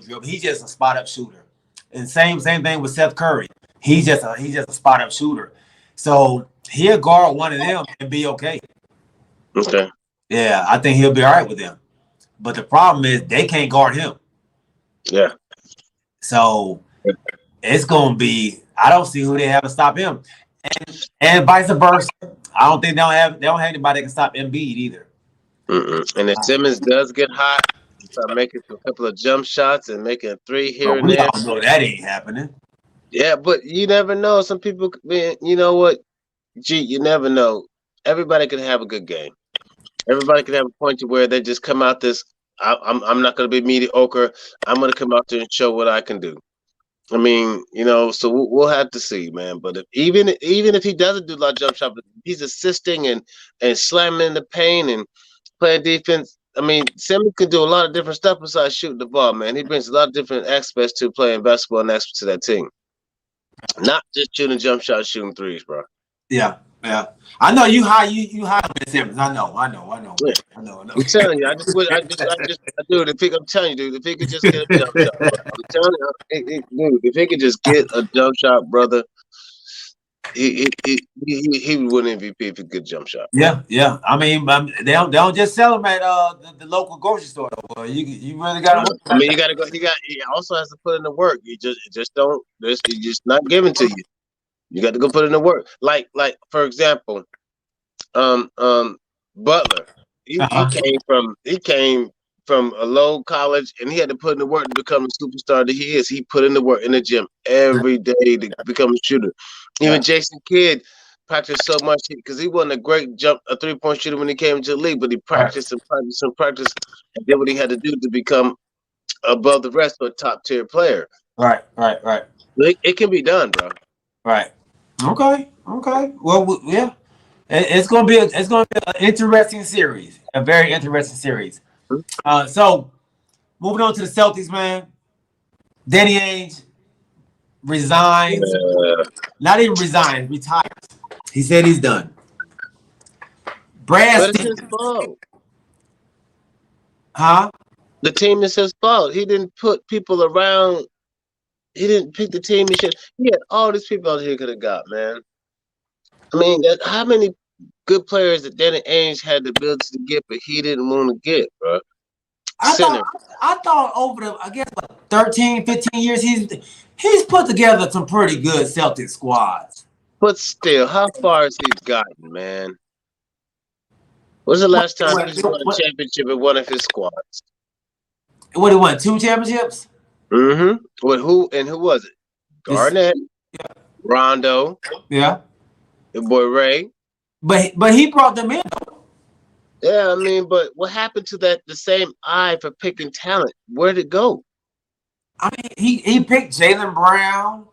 dribble. He's just a spot up shooter. And same thing with Seth Curry. He's just a spot up shooter. So he'll guard one of them and be okay.
okay.
Yeah, I think he'll be all right with them. But the problem is they can't guard him.
Yeah.
So it's gonna be. I don't see who they have to stop him, and vice versa. I don't think they don't have anybody that can stop Embiid either.
Mm-mm. And if Simmons does get hot, start making a couple of jump shots and making a three here
But
and
we
there.
all know that ain't happening.
Yeah, but you never know. Some people, man, you know what? Gee, you never know. Everybody can have a good game. Everybody can have a point to where they just come out this. I'm not going to be mediocre. I'm going to come out there and show what I can do. I mean, so we'll have to see, man. But even if he doesn't do a lot of jump shots, he's assisting and slamming in the paint and playing defense. I mean, Simmons can do a lot of different stuff besides shooting the ball, man. He brings a lot of different aspects to playing basketball and aspects to that team. Not just shooting jump shots, shooting threes, bro.
Yeah, yeah. I know you high. You high on Ben Simmons. I know.
Yeah.
I know.
I'm telling you, dude. I'm telling you, dude. If he could just get a jump shot, bro. I'm telling you, dude. If he could just get a jump shot, brother, he would win MVP if he could get a jump shot.
Yeah. I mean, they don't just sell them at the local grocery store. Well, you really got to.
I mean, you gotta go. He also has to put in the work. It just don't. It's just not given to you. You got to go put in the work. Like for example, um um Butler. He came from a low college and he had to put in the work to become the superstar that he is. He put in the work in the gym every day to become a shooter. Even Jason Kidd practiced so much because he wasn't a great a 3-point shooter when he came into the league, but he practiced and practiced and practiced and did what he had to do to become above the rest of a top tier player.
Right.
It can be done, bro.
Right. Okay. Well, yeah. It's gonna be an interesting series, a very interesting series. So moving on to the Celtics, man. Danny Ainge resigns. Not even resigns, retires. He said he's done. Brad
But it's his
Stevens.
fault.
Huh?
The team is his fault. He didn't put people around. He didn't pick the team he should. He had all these people out here could have got, man. I mean, how many good players that Danny Ainge had the ability to get, but he didn't want to get, bro?
I thought over the, I guess, 13, 15 years, he's put together some pretty good Celtic squads.
But still, how far has he gotten, man? When's the last time he's won a championship in one of his squads?
What, he won 2 championships?
Mm-hmm. Who was it? Garnett, Rondo,
yeah,
your boy Ray.
But he brought them in.
Yeah, I mean, but what happened to the same eye for picking talent? Where'd it go?
I mean, he picked Jaylen Brown.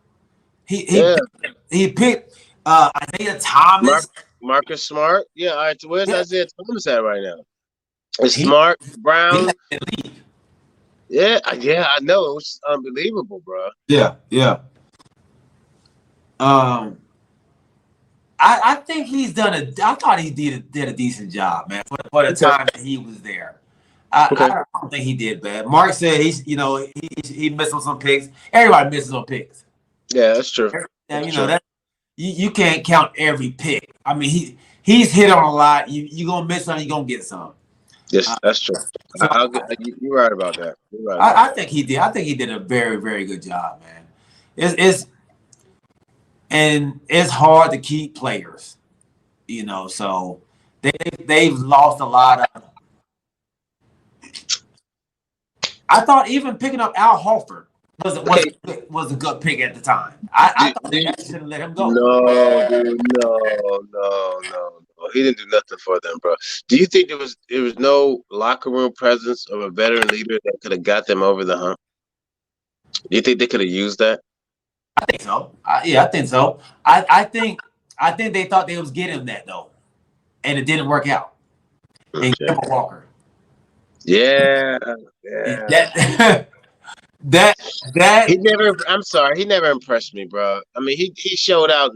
Yeah,
He picked Isaiah
Mark
Thomas.
Marcus Smart. Yeah, all right. So where's
Yeah,
Isaiah Thomas at right now? It's
he
Smart,
he
Brown.
left the league.
Yeah, I know. It was unbelievable, bro.
Yeah, yeah. Um, I think he's done a. I thought he did a decent job, man, for the
Okay,
time that he was there. I
okay,
don't think he did bad. Mark said he missed on some picks. Everybody misses on picks.
yeah, that's true.
And
That's true.
that you can't count every pick. I mean he's hit on a lot. You gonna miss some, you gonna get some.
Yes, that's true.
So
I'll get you're right about that. You're right about
I
that.
think he did. I think he did a very very good job, man. It's and it's hard to keep players, So they've lost a lot of. I thought even picking up Al Horford
Okay,
was a good pick at the time. I thought
do
they
you,
should have let him go.
no, dude, no. He didn't do nothing for them, bro. Do you think there was no locker room presence of a veteran leader that could have got them over the hump? Do you think they could have used that?
I think so. Yeah, I think so. I think they thought they was getting that though, and it didn't work out. And
Okay.
Kemba Walker,
Yeah, yeah.
that that that
He never. I'm sorry. He never impressed me, bro. I mean, he showed out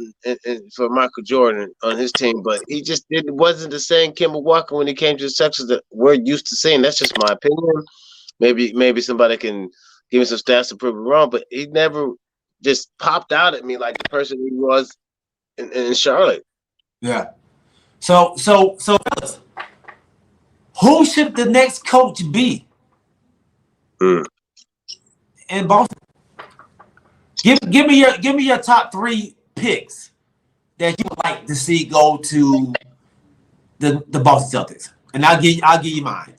for Michael Jordan on his team, but he just wasn't the same Kimball Walker when he came to the Texas that we're used to seeing. That's just my opinion. Maybe somebody can give me some stats to prove it wrong, but he never just popped out at me like the person he was in Charlotte.
yeah. So fellas, who should the next coach be
Mm.
in Boston? Give me your top 3 picks that you would like to see go to the Boston Celtics, and I'll give you mine.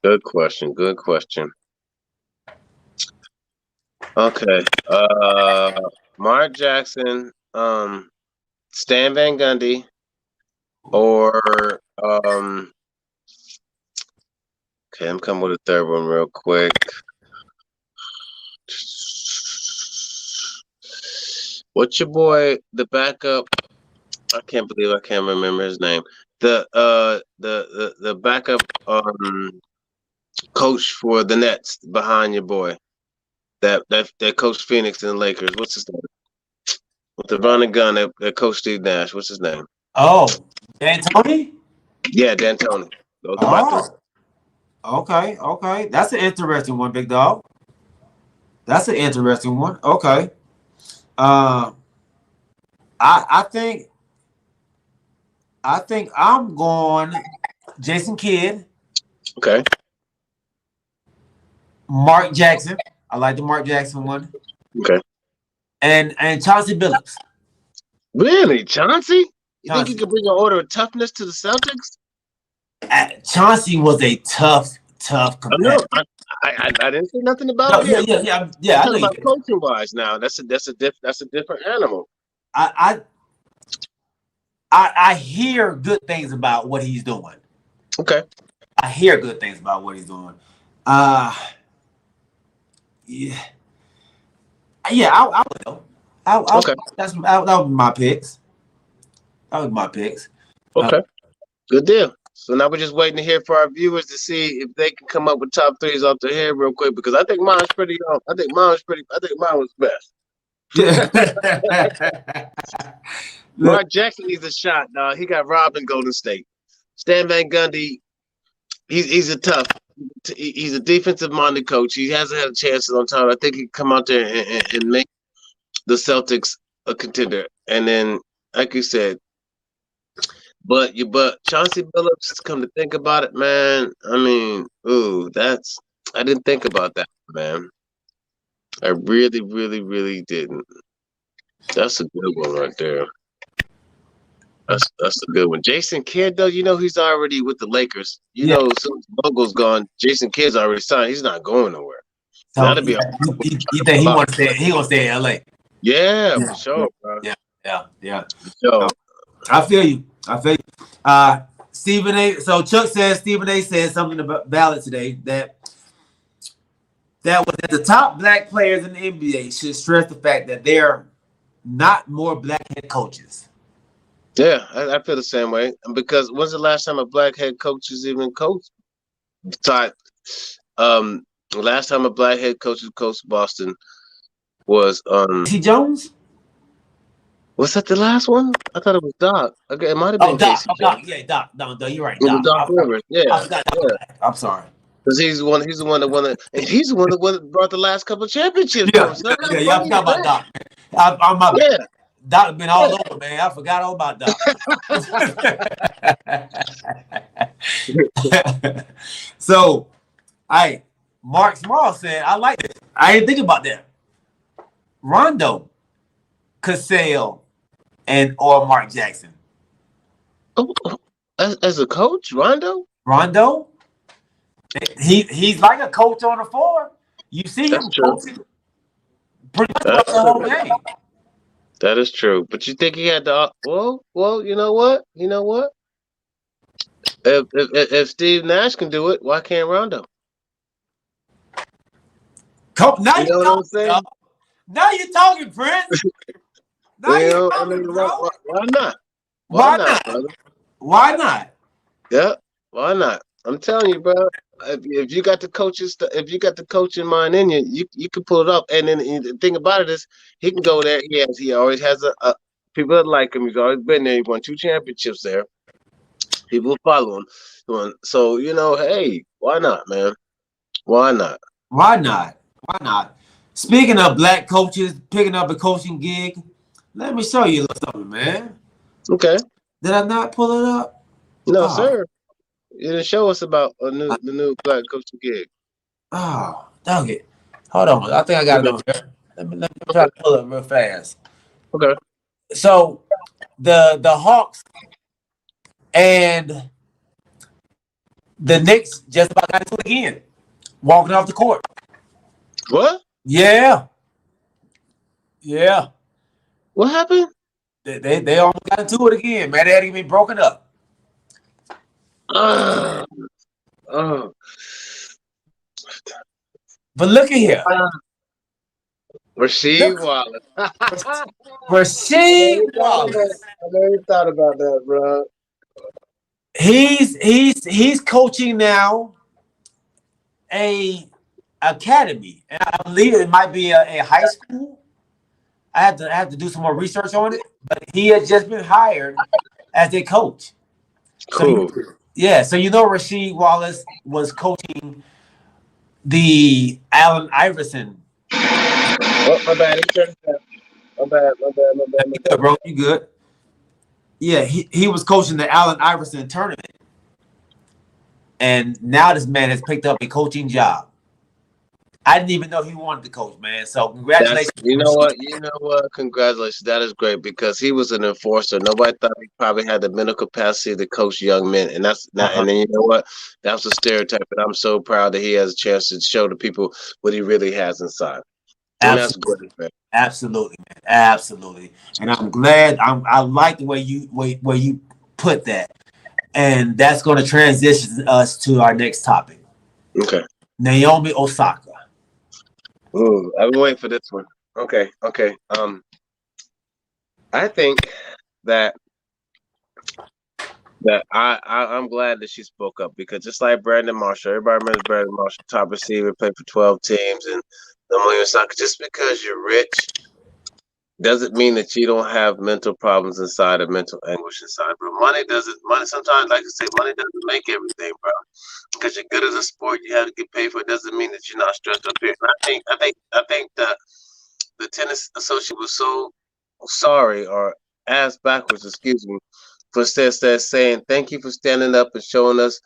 Good question. Good question. Okay. Mark Jackson, Stan Van Gundy, or okay, I'm coming with a third one real quick. What's your boy, the backup? I can't believe I can't remember his name. The backup coach for the Nets behind your boy. That coached Phoenix and the Lakers. What's his name? With the running gun that coach Steve Nash. What's his name?
Oh, D'Antoni?
Yeah, D'Antoni. Those are my 3.
Oh, okay. That's an interesting one, big dog. That's an interesting one. Okay. I think I'm going Jason Kidd,
Okay.
Mark Jackson. I like the Mark Jackson one.
Okay.
And Chauncey Billups.
Really, Chauncey? You think
Chauncey.
you could bring an order of toughness to the Celtics?
Chauncey was a tough
I
competitor.
know. I didn't say nothing about him.
Yeah. I know
Talking
you
about
did.
coaching wise now. That's a different animal.
I hear good things about what he's doing.
Okay.
I hear good things about what he's doing. Yeah. I would know.
Okay.
That would be my picks.
Okay. Good deal. So now we're just waiting to hear for our viewers to see if they can come up with top 3s off their head real quick because I think mine's pretty. I think mine was best. Mark Jackson needs a shot, dog. He got robbed in Golden State. Stan Van Gundy, he's a tough. He's a defensive-minded coach. He hasn't had a chance in a long time. I think he can come out there and make the Celtics a contender. And then, like you said, but Chauncey Billups, come to think about it, man. I mean, I didn't think about that, man. I really, really, really didn't. That's a good one right there. That's a good one. Jason Kidd, though, he's already with the Lakers. As soon as Bogo's gone, Jason Kidd's already signed. He's not going nowhere.
So
That'll be
you think he wants to stay? He gonna stay in LA?
Yeah, for sure, bro.
Yeah.
For sure.
I feel you. I feel you. Stephen A. So Chuck says Stephen A. said something about Ballot today that was that the top black players in the NBA should stress the fact that there not more black head coaches.
Yeah, I feel the same way. Because when's the last time a black head coach has even coached? Taught, last time a black head coach coached Boston was
Casey Jones?
was that the last one? I thought it was Doc. Okay, it might have
Oh,
been
Doc.
Casey
Oh, Doc.
Jones.
Yeah, Doc. No, you're right.
It was
Doc.
Doc Rivers. Yeah,
I forgot Doc.
yeah.
I'm sorry.
Because he's the one. He's the one that won it, and he's the one that brought the last couple of championships to
Yeah,
him. So that's
yeah,
how
yeah. I
funny
forgot
is
about
that?
Doc. I'm my bad.
Yeah,
Doc been all
yeah.
over, man. I forgot all about Doc. So, Mark Small said, I like it. I didn't think about that. Rondo, Cassell, and or Mark Jackson.
Oh, as a coach,
Rondo, he's like a coach on the floor. You see
that's
him
true.
coaching pretty much
That's
the whole
true.
game.
That is true. But you think he had the well? You know what? You know what? If Steve Nash can do it, why can't Rondo?
Now
You
you're
know what I'm
talking,
saying?
dog. Now you're talking, Prince. Now
You
you're
know, I
talking,
mean,
bro.
why not? Why
Why
not,
not?
brother?
Why not?
Yeah, why not? I'm telling you, bro. If you got the coaches, if you got the coaching mind in you, you can pull it up. And then the thing about it is, he can go there. He always has a people that like him. He's always been there. He won 2 championships there. People follow him. So hey, why not, man? Why not?
Why not? Why not? Speaking of black coaches picking up a coaching gig, let me show you a little something, man.
Okay.
Did I not pull it up?
No,
Oh,
sir. You didn't show us about the new black coaching gig.
dang it. Hold on. I think I got it
Okay.
over here. Let me try
Okay.
to pull it real fast.
Okay.
So the Hawks and the Knicks just about got into it again. Walking off the court.
What?
Yeah. Yeah.
What happened?
They almost got into it again, man. They hadn't even broken up.
Oh, oh.
But look at here.
Rasheed
Look,
Wallace.
Rasheed Wallace.
I never thought about that, bro.
He's coaching now a academy, and I believe it might be a high school. I have to do some more research on it, but he had just been hired as a coach.
Cool.
So Rasheed Wallace was coaching the Allen Iverson.
Oh, my bad. My bad.
You good, bro? You good? Yeah, he was coaching the Allen Iverson tournament, and now this man has picked up a coaching job. I didn't even know he wanted to coach, man. So congratulations.
You know what? Congratulations. That is great because he was an enforcer. Nobody thought he probably had the mental capacity to coach young men, and that's not. And then you know what? That was a stereotype, and I'm so proud that he has a chance to show the people what he really has inside. And that's great, man.
Absolutely, man. Absolutely. And I'm glad. I like the way you put that, and that's going to transition us to our next topic.
Okay.
Naomi Osaka.
Ooh, I've been waiting for this one. Okay. I think that I'm glad that she spoke up because just like Brandon Marshall, everybody remembers Brandon Marshall, top receiver, played for 12 teams, and Naomi Osaka. Just because you're rich doesn't mean that you don't have mental problems inside or mental anguish inside, bro. Money sometimes, like I say, money doesn't make everything, bro. Because you're good at a sport, you have to get paid for it. Doesn't mean that you're not stressed up here. And I think that the tennis associate was so sorry or ass backwards, excuse me, for saying thank you for standing up and showing us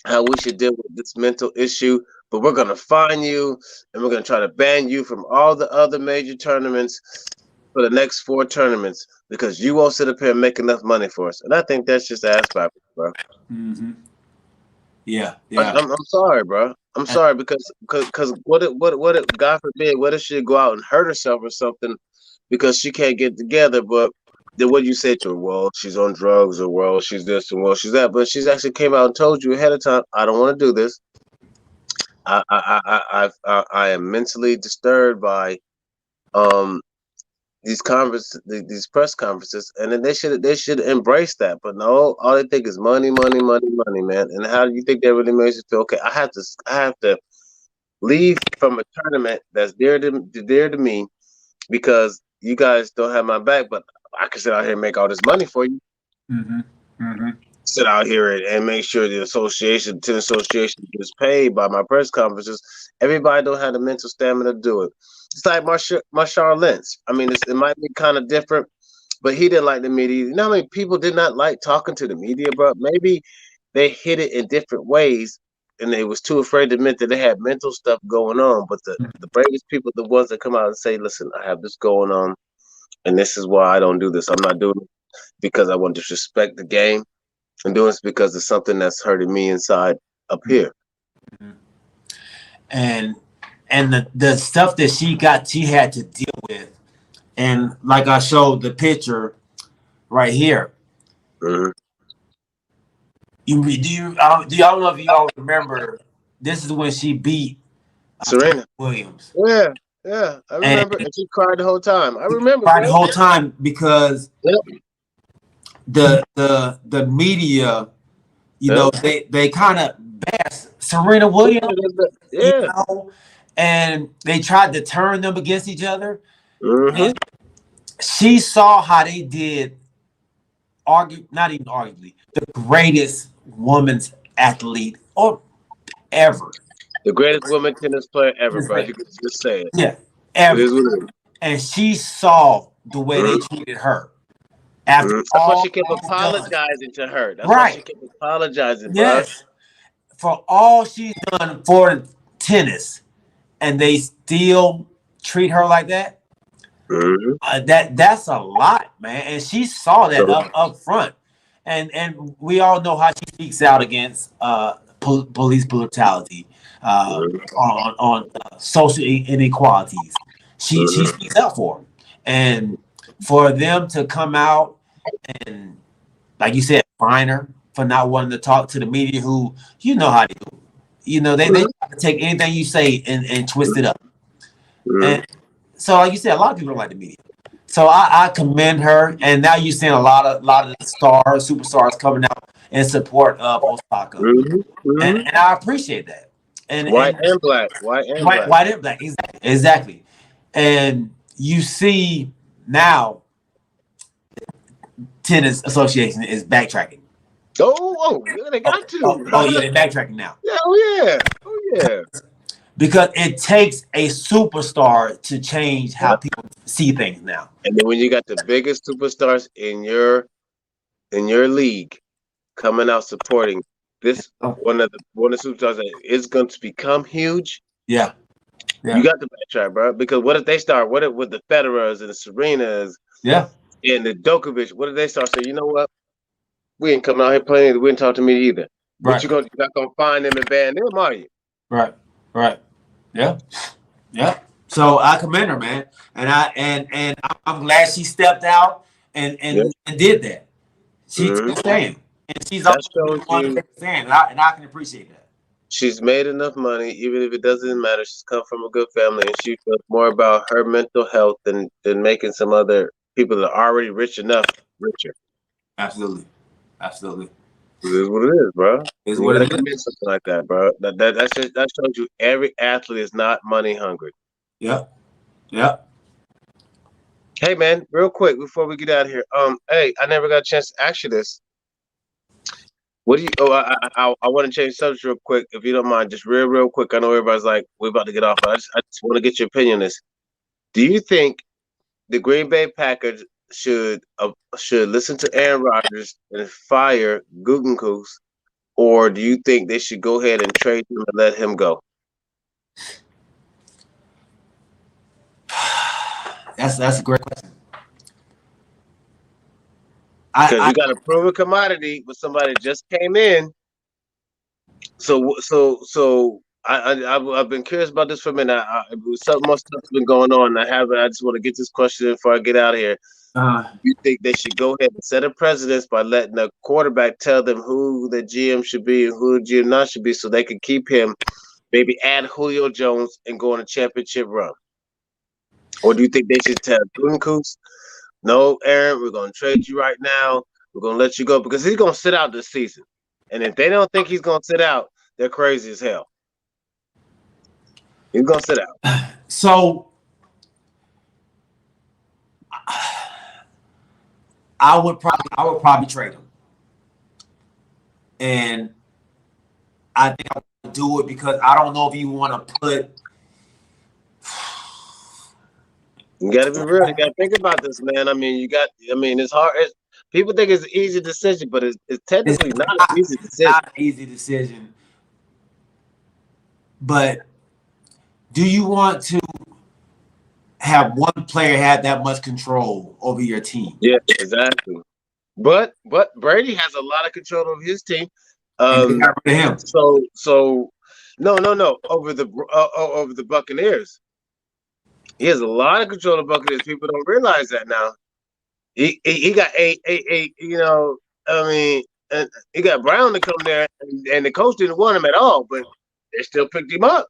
how we should deal with this mental issue. But we're gonna fine you and we're gonna try to ban you from all the other major tournaments for the next 4 tournaments because you won't sit up here and make enough money for us. And I think that's just ass backwards, bro.
Mm-hmm. Yeah.
I'm sorry, bro. I'm sorry because what if God forbid what if she go out and hurt herself or something because she can't get together? But then what you say to her? Well, she's on drugs, or well, she's this, and well, she's that. But she's actually came out and told you ahead of time, I don't want to do this. I am mentally disturbed by um these press conferences, and then they should embrace that. But no, all they think is money, money, money, money, man. And how do you think that really makes you feel? Okay, I have to leave from a tournament that's dear to me because you guys don't have my back, but I can sit out here and make all this money for you.
Mm-hmm. Mm-hmm.
Sit out here and make sure the tennis association gets paid by my press conferences. Everybody don't have the mental stamina to do it. It's like Marshawn Lynch. I mean, it might be kind of different, but he didn't like the media. You know how many people did not like talking to the media, bro? Maybe they hit it in different ways, and they was too afraid to admit that they had mental stuff going on. But the bravest people, the ones that come out and say, "Listen, I have this going on, and this is why I don't do this. I'm not doing it because I want to disrespect the game. I'm doing this because it's something that's hurting me inside up here."
Mm-hmm. And the stuff that she had to deal with, and like I showed the picture right here.
Mm-hmm.
Do y'all know if you all remember? This is when she beat
Serena.
Williams.
Yeah, yeah, I remember. And she cried the whole time. I remember,
Cried
bro.
the whole time because
Yep.
the media, you know,
Yep.
they kind of bash Serena Williams, you
Yeah.
know, and they tried to turn them against each other.
Mm-hmm.
And she saw how they did, not even arguably, the greatest women's athlete or ever.
The greatest woman tennis player ever, bro. You could just say it.
Yeah,
It
ever.
is what it is.
And she saw the way they
Mm-hmm.
treated her after
That's why
all
she kept
she's done.
apologizing to her. That's why she
Right.
kept apologizing, bro.
Yes. For all she's done for tennis, and they still treat her like that.
Mm-hmm.
That's a lot, man. And she saw that
So,
up front, and we all know how she speaks out against police brutality,
mm-hmm.
on social inequalities. She
Mm-hmm.
speaks out for them, and for them to come out and, like you said, fine her for not wanting to talk to the media, who you know how they do. You know, they try to take anything you say and twist it up.
Mm-hmm.
And so, like you said, a lot of people don't like the media. So I commend her. And now you're seeing a lot of the stars, superstars coming out in support of Osaka.
Mm-hmm. Mm-hmm.
And I appreciate that.
White
And
and black. White and black.
white and black, exactly. And you see now, tennis association is backtracking.
Yeah, they got to.
Yeah, they're backtracking now.
Yeah, oh yeah. Oh yeah.
Because it takes a superstar to change how
Yep.
people see things now.
And then when you got the biggest superstars in your league coming out supporting this one of the superstars that is going to become huge,
Yeah.
you got to backtrack, bro. Because what if they start? What if with the Federers and the Serenas,
Yeah,
and the Djokovic? What if they start saying, you know what? We ain't coming out here playing. We ain't talk to me either.
right.
What you're not gonna find them and ban them, are you?
Right. Yeah. So I commend her, man, and I'm glad she stepped out and did that. She took a stand, and she's
That
always
shows
one to
you
take a stand, and I can appreciate that.
she's made enough money, even if it doesn't matter. She's come from a good family, and she feels more about her mental health than making some other people that are already rich enough richer.
Absolutely.
It is what it is, bro.
Is
You
what
gotta
it is.
commit something like that, bro. That shows you every athlete is not money hungry.
Yeah.
Hey man, real quick before we get out of here, hey, I never got a chance to ask you this. What do you? Oh, I want to change subject real quick, if you don't mind, just real quick. I know everybody's like, we're about to get off, but I just want to get your opinion on this. Do you think the Green Bay Packers should listen to Aaron Rodgers and fire Gutekunst, or do you think they should go ahead and trade him and let him go?
That's a great question.
Because you got to prove a commodity with somebody that just came in. So I've been curious about this for a minute. Something more stuff's been going on. I just want to get this question in before I get out of here. You think they should go ahead and set a precedence by letting the quarterback tell them who the GM should be and who the GM not should be, so they can keep him, maybe add Julio Jones and go on a championship run? Or do you think they should tell Gutekunst, no, Aaron, we're going to trade you right now. We're going to let you go because he's going to sit out this season. And if they don't think he's going to sit out, they're crazy as hell. He's going to sit out.
So I would probably trade him. And I think I would do it because I don't know if you want to put.
You got to be real. You got to think about this, man. I mean, it's hard. People think it's an easy decision, but it's technically not an easy decision.
Not an easy decision. But do you want to have one player have that much control over your team?
Yeah, exactly. But Brady has a lot of control over his team.
Him.
So no over the Buccaneers. He has a lot of control of the Buccaneers. People don't realize that now. He got a and he got Brown to come there, and the coach didn't want him at all, but they still picked him up.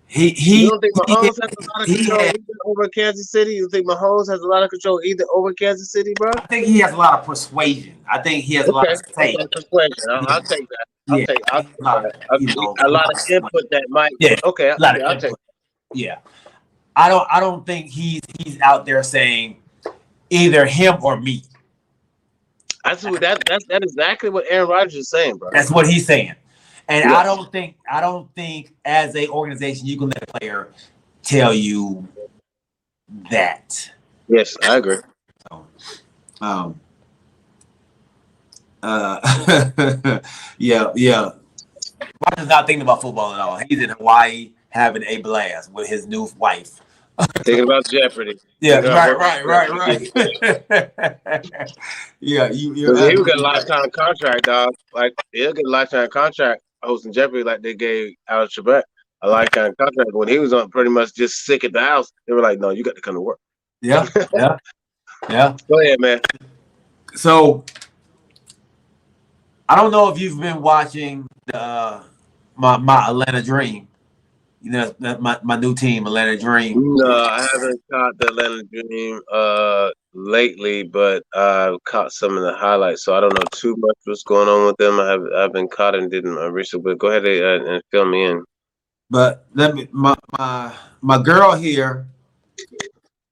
You don't think Mahomes has a lot of control either over Kansas City? You think Mahomes has a lot of control either over Kansas City, bro?
I think he has a lot of persuasion. I think he has a lot of say.
Persuasion. I'll take that. I'll take a lot of input that might.
Yeah.
Okay. I'll take.
Yeah. I don't think he's out there saying either him or me.
That's exactly what Aaron Rodgers is saying, bro.
That's what he's saying. And yeah. I don't think as a organization you can let a player tell you that.
Yes, I agree.
Yeah. Rodgers not thinking about football at all. He's in Hawaii having a blast with his new wife.
Thinking about Jeopardy.
Yeah, right. Yeah,
he will get a lifetime contract, dog. Like he'll get a lifetime contract hosting Jeopardy, like they gave Alex Trebek a lifetime contract when he was on pretty much just sick at the house. They were like, "No, you got to come to work."
Yeah.
Go ahead, man.
So I don't know if you've been watching my Atlanta Dream. You know, my new team, Atlanta Dream.
No, I haven't caught the Atlanta Dream lately, but I've caught some of the highlights, so I don't know too much what's going on with them. I've been caught and didn't research, but go ahead and fill me in.
But let me my girl here,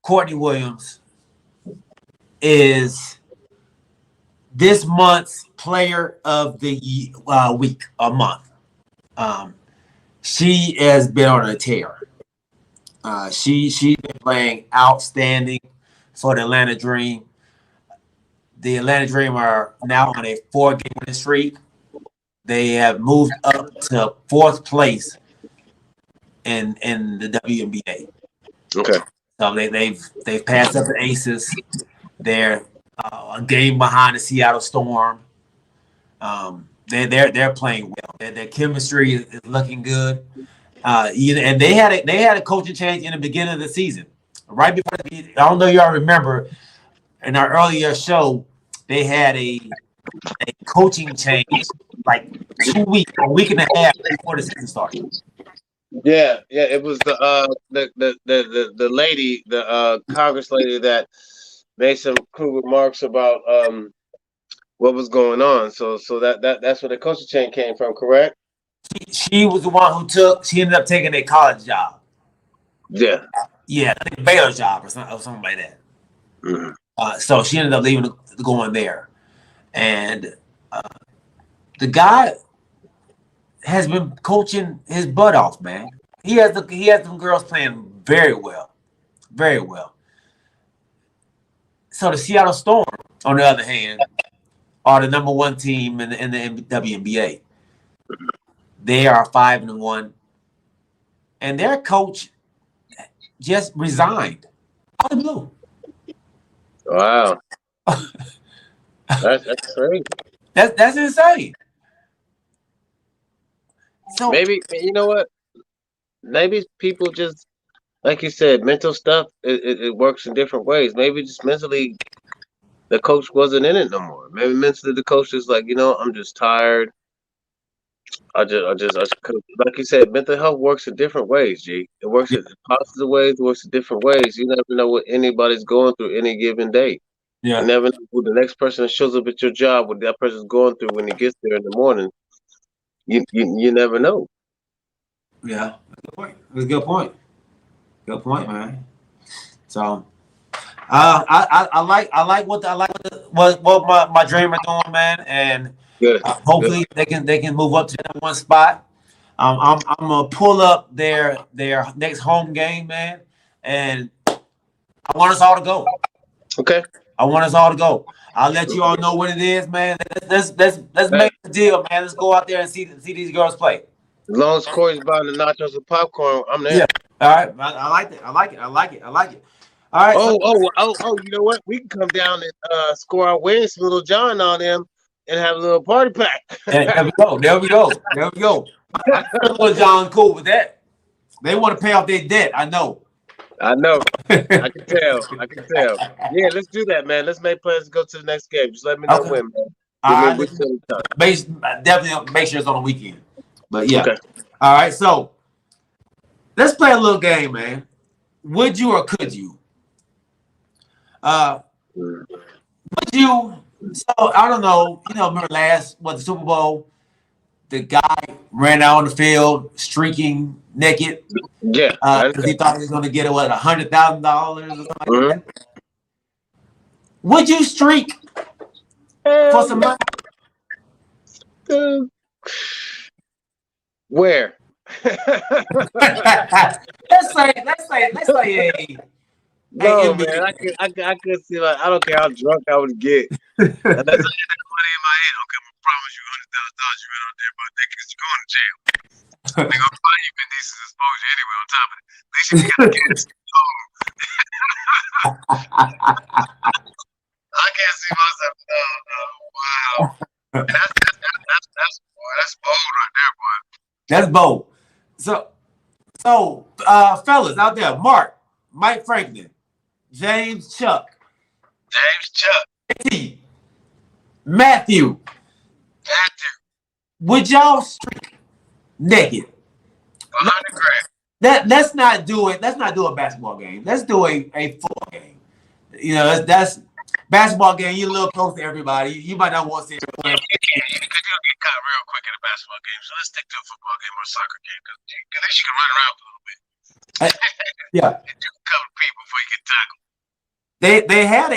Courtney Williams, is this month's player of the week or month. She has been on a tear. She's been playing outstanding for the Atlanta Dream. The Atlanta Dream are now on a 4-game winning streak. They have moved up to 4th place in the WNBA.
Okay.
So they've passed up the Aces. They're a game behind the Seattle Storm. They're playing well. Their chemistry is looking good. And they had a coaching change in the beginning of the season. Right before I don't know if y'all remember in our earlier show, they had a coaching change like a week and a half before the season started.
Yeah. It was the lady, the Congress lady that made some crude remarks about what was going on. So that's where the coaching change came from, correct?
She was the one she ended up taking a college job.
Yeah.
Yeah, I think a Baylor job or something like that.
Mm-hmm.
So she ended up leaving, going there. And the guy has been coaching his butt off, man. He has them girls playing very well. Very well. So the Seattle Storm, on the other hand, are the number 1 team in the WNBA. They are 5-1, and their coach just resigned out of the blue.
Wow, that's crazy.
That's insane. So
maybe you know what? Maybe people just like you said, mental stuff. It works in different ways. Maybe just mentally, the coach wasn't in it no more. Maybe mentally, the coach is like, I'm just tired. Like you said, mental health works in different ways. G, it works
Yeah,
in positive ways. It works in different ways. You never know what anybody's going through any given day. You
yeah,
never know who the next person that shows up at your job, what that person's going through when he gets there in the morning. You never know.
yeah. Good point. That's a good point. Good point, man. So, I like what my dream are doing, man, and
Good, good.
hopefully they can move up to that one spot. I'm gonna pull up their next home game, man, and I want us all to go.
Okay.
I want us all to go. I'll let you all know what it is, man. Let's
Hey,
make the deal, man. Let's go out there and see these girls play.
as long as Corey's buying the nachos and popcorn, I'm
Yeah.
there.
All right. I like that. I like it. I like it. I like it. All right. So
Oh! You know what? We can come down and score our wins, Little John on them, and have a little party pack.
and there we go. There we go. There we go. I'm sure Little John cool with that. They want to pay off their debt. I know.
I know. I can tell. I can tell. Yeah, let's do that, man. Let's make plans to go to the next game. Just let me know
Okay.
when, man.
All
Give me a
right.
week time.
Definitely make sure it's on the weekend. But yeah.
Okay.
All right. So let's play a little game, man. Would you or could you? Uh,
Mm.
would you? So I don't know. Remember the Super Bowl? The guy ran out on the field streaking naked
Yeah.
because he thought he was going to get $100,000 or something like
Mm-hmm.
that. Would you streak for some money?
Where?
let's say a
No, man.
NBA.
I could see, like, I don't care how drunk I would get. Unless I had that money in my head. Okay, I'm gonna promise you $100,000 you went out there, but they because you're going to jail. They're gonna find you indecent exposure anyway on top of it. At least if you got the gas. I can't see myself. No. Wow. That's bold right there, boy.
That's bold. Fellas out there, Mike Franklin, James, Chuck,
James Chuck.
T, Matthew, would y'all streak naked?
100 grand.
Let's not do it. Let's not do a basketball game. Let's do a football game. That's basketball game. You're a little close to everybody. You might not want to see everyone.
You could get caught real quick in a basketball game. So let's stick to a football game or a soccer game because at least you can run around for a little bit.
Yeah.
And you can cover people before you get tackled.
They had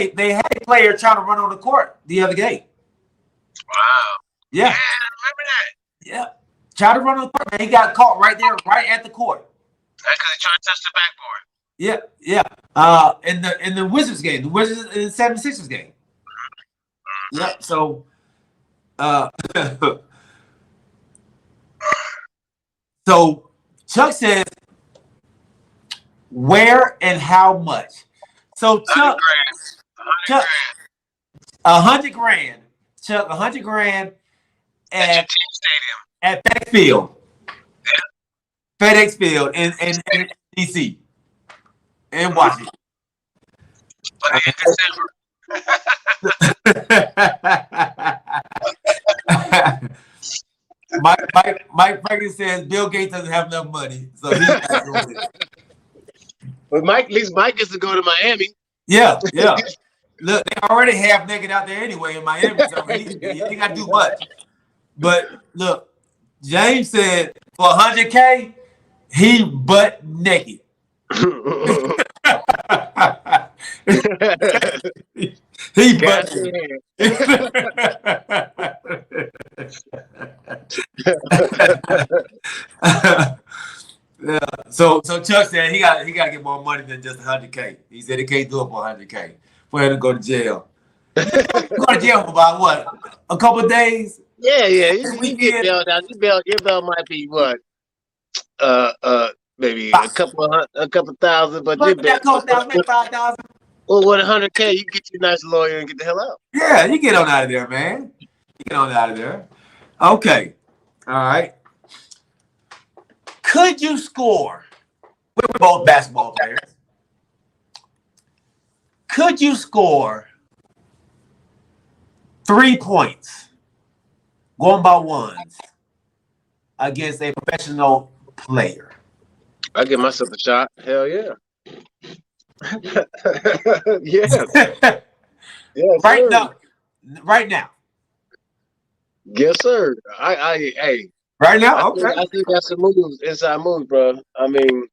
a player trying to run on the court the other day.
Wow.
Yeah.
I remember that.
Yeah. Tried to run on the court, and he got caught right there, right at the court.
That's because he tried to touch the backboard.
Yeah. In the Wizards game, the Wizards in the 76ers game. Yeah. So so Chuck says where and how much. So Chuck, 100 grand. Chuck, 100 grand
At your team stadium.
at FedEx Field. FedEx Field in DC. In Washington.
But in December.
Mike Franklin says Bill Gates doesn't have enough money, so he's not doing it.
But at least Mike gets to go to Miami.
Yeah. Look, they already half naked out there anyway in Miami, so he ain't got to do much. But look, James said for 100K, he butt naked. He butt naked. Yeah. So Chuck said he got to get more money than just 100K. He said he can't do it for 100K. For him to go to jail. Go to jail for about what? A couple of days?
Yeah. You get bailed out. Your bail might be what? Maybe a couple thousand, but your bail.
Maybe 5,000.
Well, with 100K, you get you a nice lawyer and get the hell out.
Yeah, you get on out of there, man. You get on out of there. Okay. All right. Could you score we're both basketball players. Could you score 3 points going by ones against a professional player?
I give myself a shot. Hell yeah. Yeah. Yeah,
Right
sir.
now. Right now.
Yes, sir. Hey.
Right now? Okay.
I think that's the moves, inside moves, bro. I mean,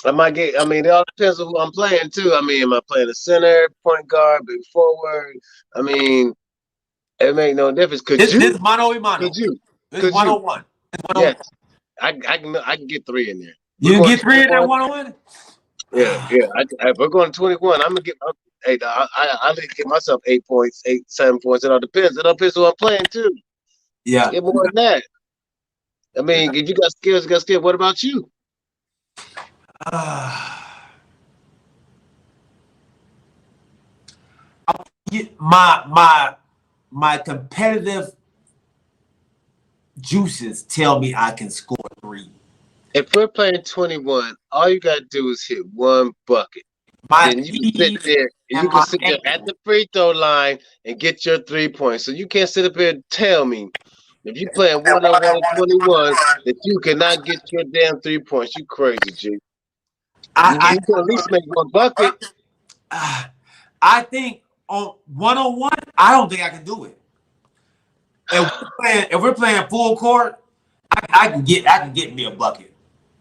I might get. I mean, it all depends on who I'm playing too. I mean, am I playing a center, point guard, big forward? I mean, it make no difference.
This mano a mano.
Could you?
This
Could you?
101.
Yes, I can get 3 in there.
You can get 3 in that 101?
Yeah. If we're going to 21, I'm gonna get. Hey, I need to get myself 8 points, 7 points. It all depends. It all depends who I'm playing too.
Yeah.
Get more than that. I mean, if you got skills, you got skills. What about you?
My competitive juices tell me I can score 3.
If we're playing 21, all you gotta do is hit 1 bucket. Then you can sit there. You can sit there at the free throw line and get your 3 points. So you can't sit up here and tell me if you're playing 1-on-1 at 21 that you cannot get your damn 3 points. You crazy, G. You can at least make 1 bucket.
I think on 1-on-1, I don't think I can do it. If we're playing full court, I can get me a bucket.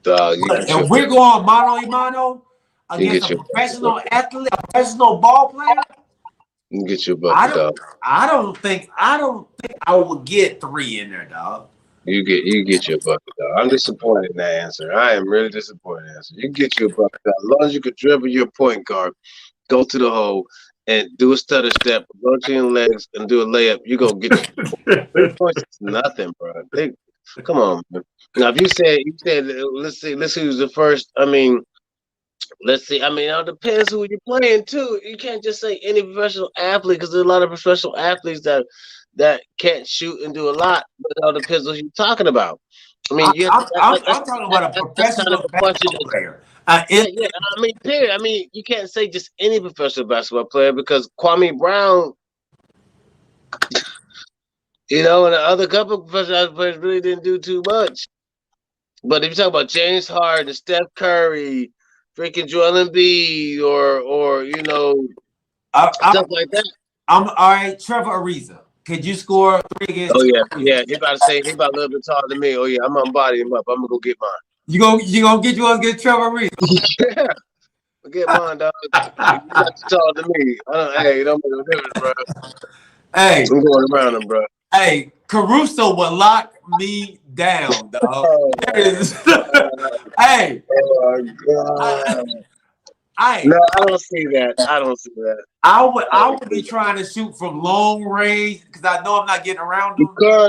If we're going mano a mano against a professional athlete, a professional ball player,
you can get your bucket, dog.
I don't think I would get 3 in there, dog.
You get your bucket, dog. I'm disappointed in that answer. I am really disappointed in that answer. You can get your bucket, dog. As long as you can dribble your point guard, go to the hole, and do a stutter step, go to your legs, and do a layup, you're going to get 3 points. Is nothing, bro. Come on, man. Now, if you said, let's see who's the first. I mean, let's see. I mean, it depends who you're playing, too. You can't just say any professional athlete because there's a lot of professional athletes that can't shoot and do a lot, but it all depends on who you're talking about. I mean,
I'm talking about a professional basketball player.
I mean, period. I mean, you can't say just any professional basketball player because Kwame Brown, and the other couple of professional players really didn't do too much. But if you talk about James Harden, Steph Curry, freaking Joel Embiid, or stuff like that.
I'm all right. Trevor Ariza, could you score 3 against?
Oh yeah. He about a little bit taller than me. Oh yeah, I'm gonna body him up. I'm gonna go get mine.
You gonna get yours against Trevor Ariza?
Yeah. Get mine, dog. You're not taller than me. Hey, don't make no difference, bro.
Hey,
I'm going around him, bro.
Hey, Caruso will lock me down, dog.
Oh,
hey.
Oh God. No, I don't see that.
I would be trying to shoot from long range because I know I'm not getting around him.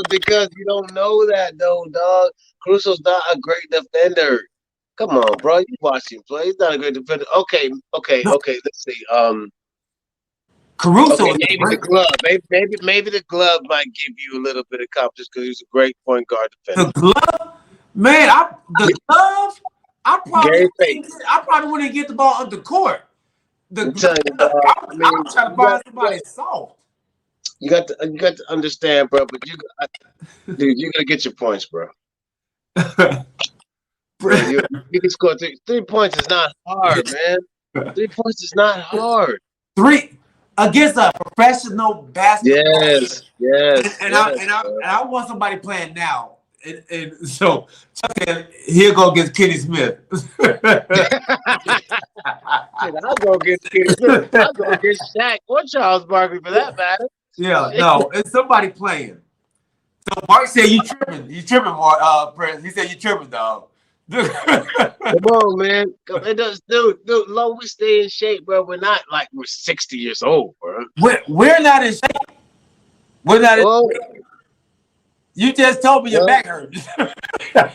Because you don't know that though, dog. Caruso's not a great defender. Come on, bro. You watch him play. He's not a great defender. Okay. Let's see.
Caruso.
Okay, maybe the glove. Maybe the glove might give you a little bit of confidence because he's a great point guard defender.
The glove, man. The glove. I probably wouldn't get the ball under court. I'm trying to find somebody soft.
You got to understand, bro. But you gotta get your points, bro. Bro, you can score 3 points is not hard, man. 3 points is not hard.
3 against a professional basketball player.
Yes.
And I want somebody playing now. And so he'll go against Kenny Smith.
I'll go against Kenny Smith. I'll go against Shaq or Charles Barkley for that matter.
Yeah, no, it's somebody playing. So Mark said you tripping. You tripping, Mark. Prince. He said you tripping, dog.
Come on, man. It does, dude. Long we stay in shape, bro. We're not like we're 60 years old, bro.
We're not in shape. We're not in shape. You just told me your back hurts.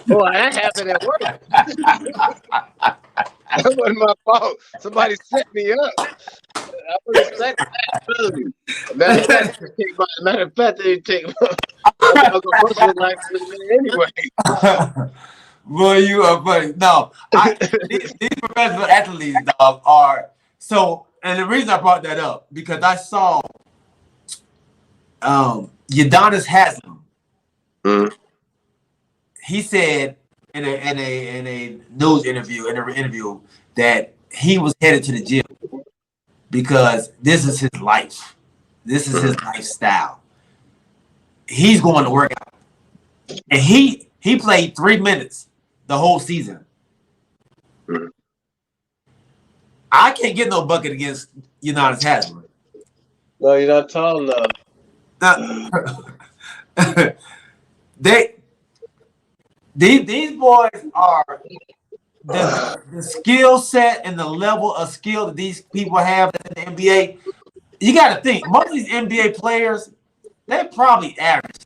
Boy, that happened at work. That wasn't my fault. Somebody set me up. I would have said that. Matter of fact, they take my anyway.
Boy, you are funny. No, these professional athletes, dog, are so. And the reason I brought that up because I saw Udonis Haslam.
Mm.
He said in a news interview that he was headed to the gym because this is his life. This is his lifestyle. He's going to work out, and he played 3 minutes the whole season.
Mm.
I can't get no bucket against Udonis Haslam.
No, you're not tall enough.
These boys are the skill set and the level of skill that these people have in the NBA. You got to think most of these NBA players, they probably average.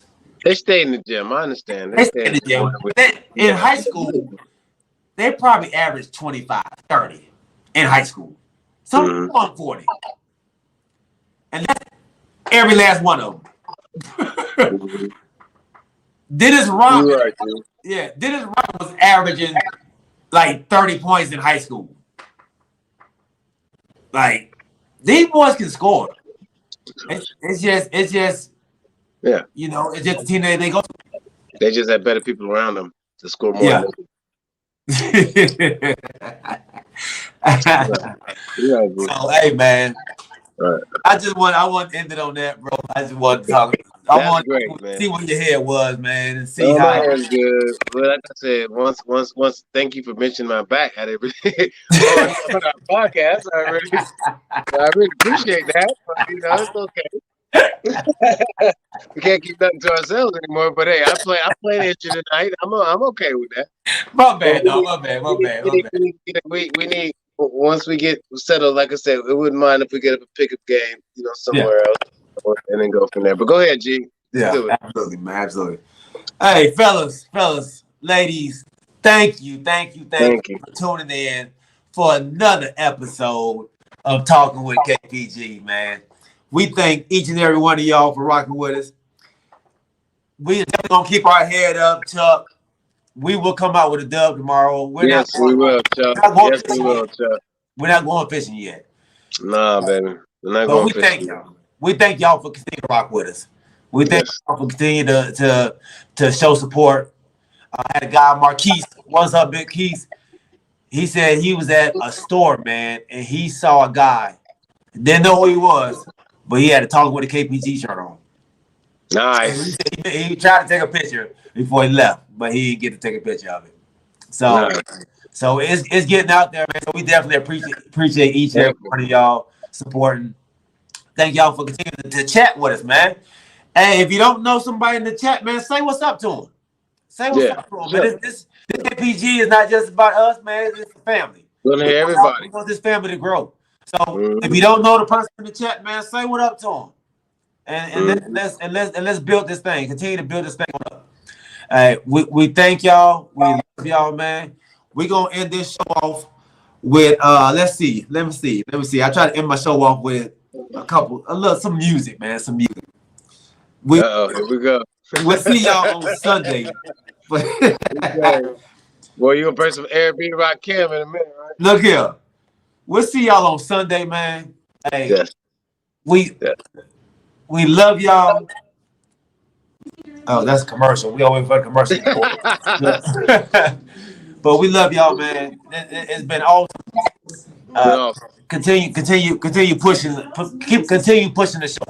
They stay in the gym. I understand.
They stay in the gym. In high school, they probably average 25, 30 in high school. Some 40. And that's every last one of them. Dennis Rodman, Dennis Rodman was averaging like 30 points in high school. Like these boys can score. It's just it's just the team that they go to.
They just have better people around them to score more.
Yeah. So hey man,
right.
I want to end it on that, bro. I just want to talk. I want to see what your head was, man, and see how.
My head's good. But like I said, once. Thank you for mentioning my back. I didn't really on our podcast. I really appreciate that. But, it's okay. We can't keep nothing to ourselves anymore. But hey, I play the instrument tonight. I'm okay with that.
My bad, though. My bad.
We need once we get settled. Like I said, we wouldn't mind if we get up a pickup game, somewhere else. And then go from there. But go ahead, G.
Yeah, absolutely, man. Absolutely. Hey, fellas, ladies, thank you for tuning in for another episode of Talking with KPG, man. We thank each and every one of y'all for rocking with us. We definitely gonna keep our head up, Chuck. We will come out with a dub tomorrow.
We will, Chuck.
We're not going fishing yet.
Nah, baby. We're not going fishing.
Thank y'all. We thank y'all for continuing to rock with us. We thank y'all for continuing to show support. I had a guy, Marquise. What's up, Big Keith? He said he was at a store, man, and he saw a guy. Didn't know who he was, but he had a Talking with a KPG shirt on.
Nice.
He tried to take a picture before he left, but he didn't get to take a picture of it. So, so it's getting out there, man. So we definitely appreciate each and every one of y'all supporting. Thank y'all for continuing to chat with us, man. Hey, if you don't know somebody in the chat, man, say what's up to them. Say what's up to them. Sure. This KPG is not just about us, man. It's a family.
We everybody.
want this family to grow. So if you don't know the person in the chat, man, say what up to them. And let's build this thing. Continue to build this thing up. We thank y'all. We love y'all, man. We're gonna end this show off with let's see. Let me see. I try to end my show off with some music, man. Some music.
Here we go.
We'll see y'all on Sunday.
Boy, you gonna play some R&B Rock Cam in a minute, right?
Look here. We'll see y'all on Sunday, man. Hey, we love y'all. Oh, that's a commercial. We always for a commercial. But we love y'all, man. It's been awesome. Continue pushing. Continue pushing the show.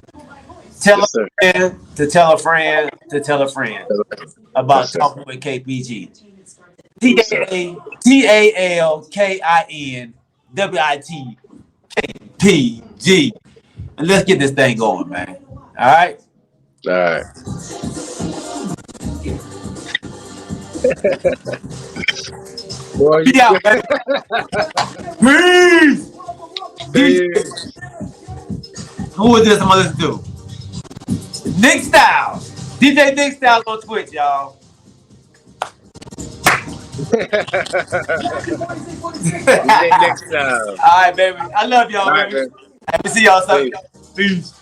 Tell a friend to tell a friend to tell a friend about Talking with KPG. TALKINWITKPG. And let's get this thing going, man. All right?
All right. Boy,
out, man. Peace. Who is this I'm gonna listen to? Nick Styles. DJ Nick Styles on Twitch, y'all.
DJ Nick Styles.
All right, baby. I love y'all, baby. Happy to see y'all Sunday. Peace.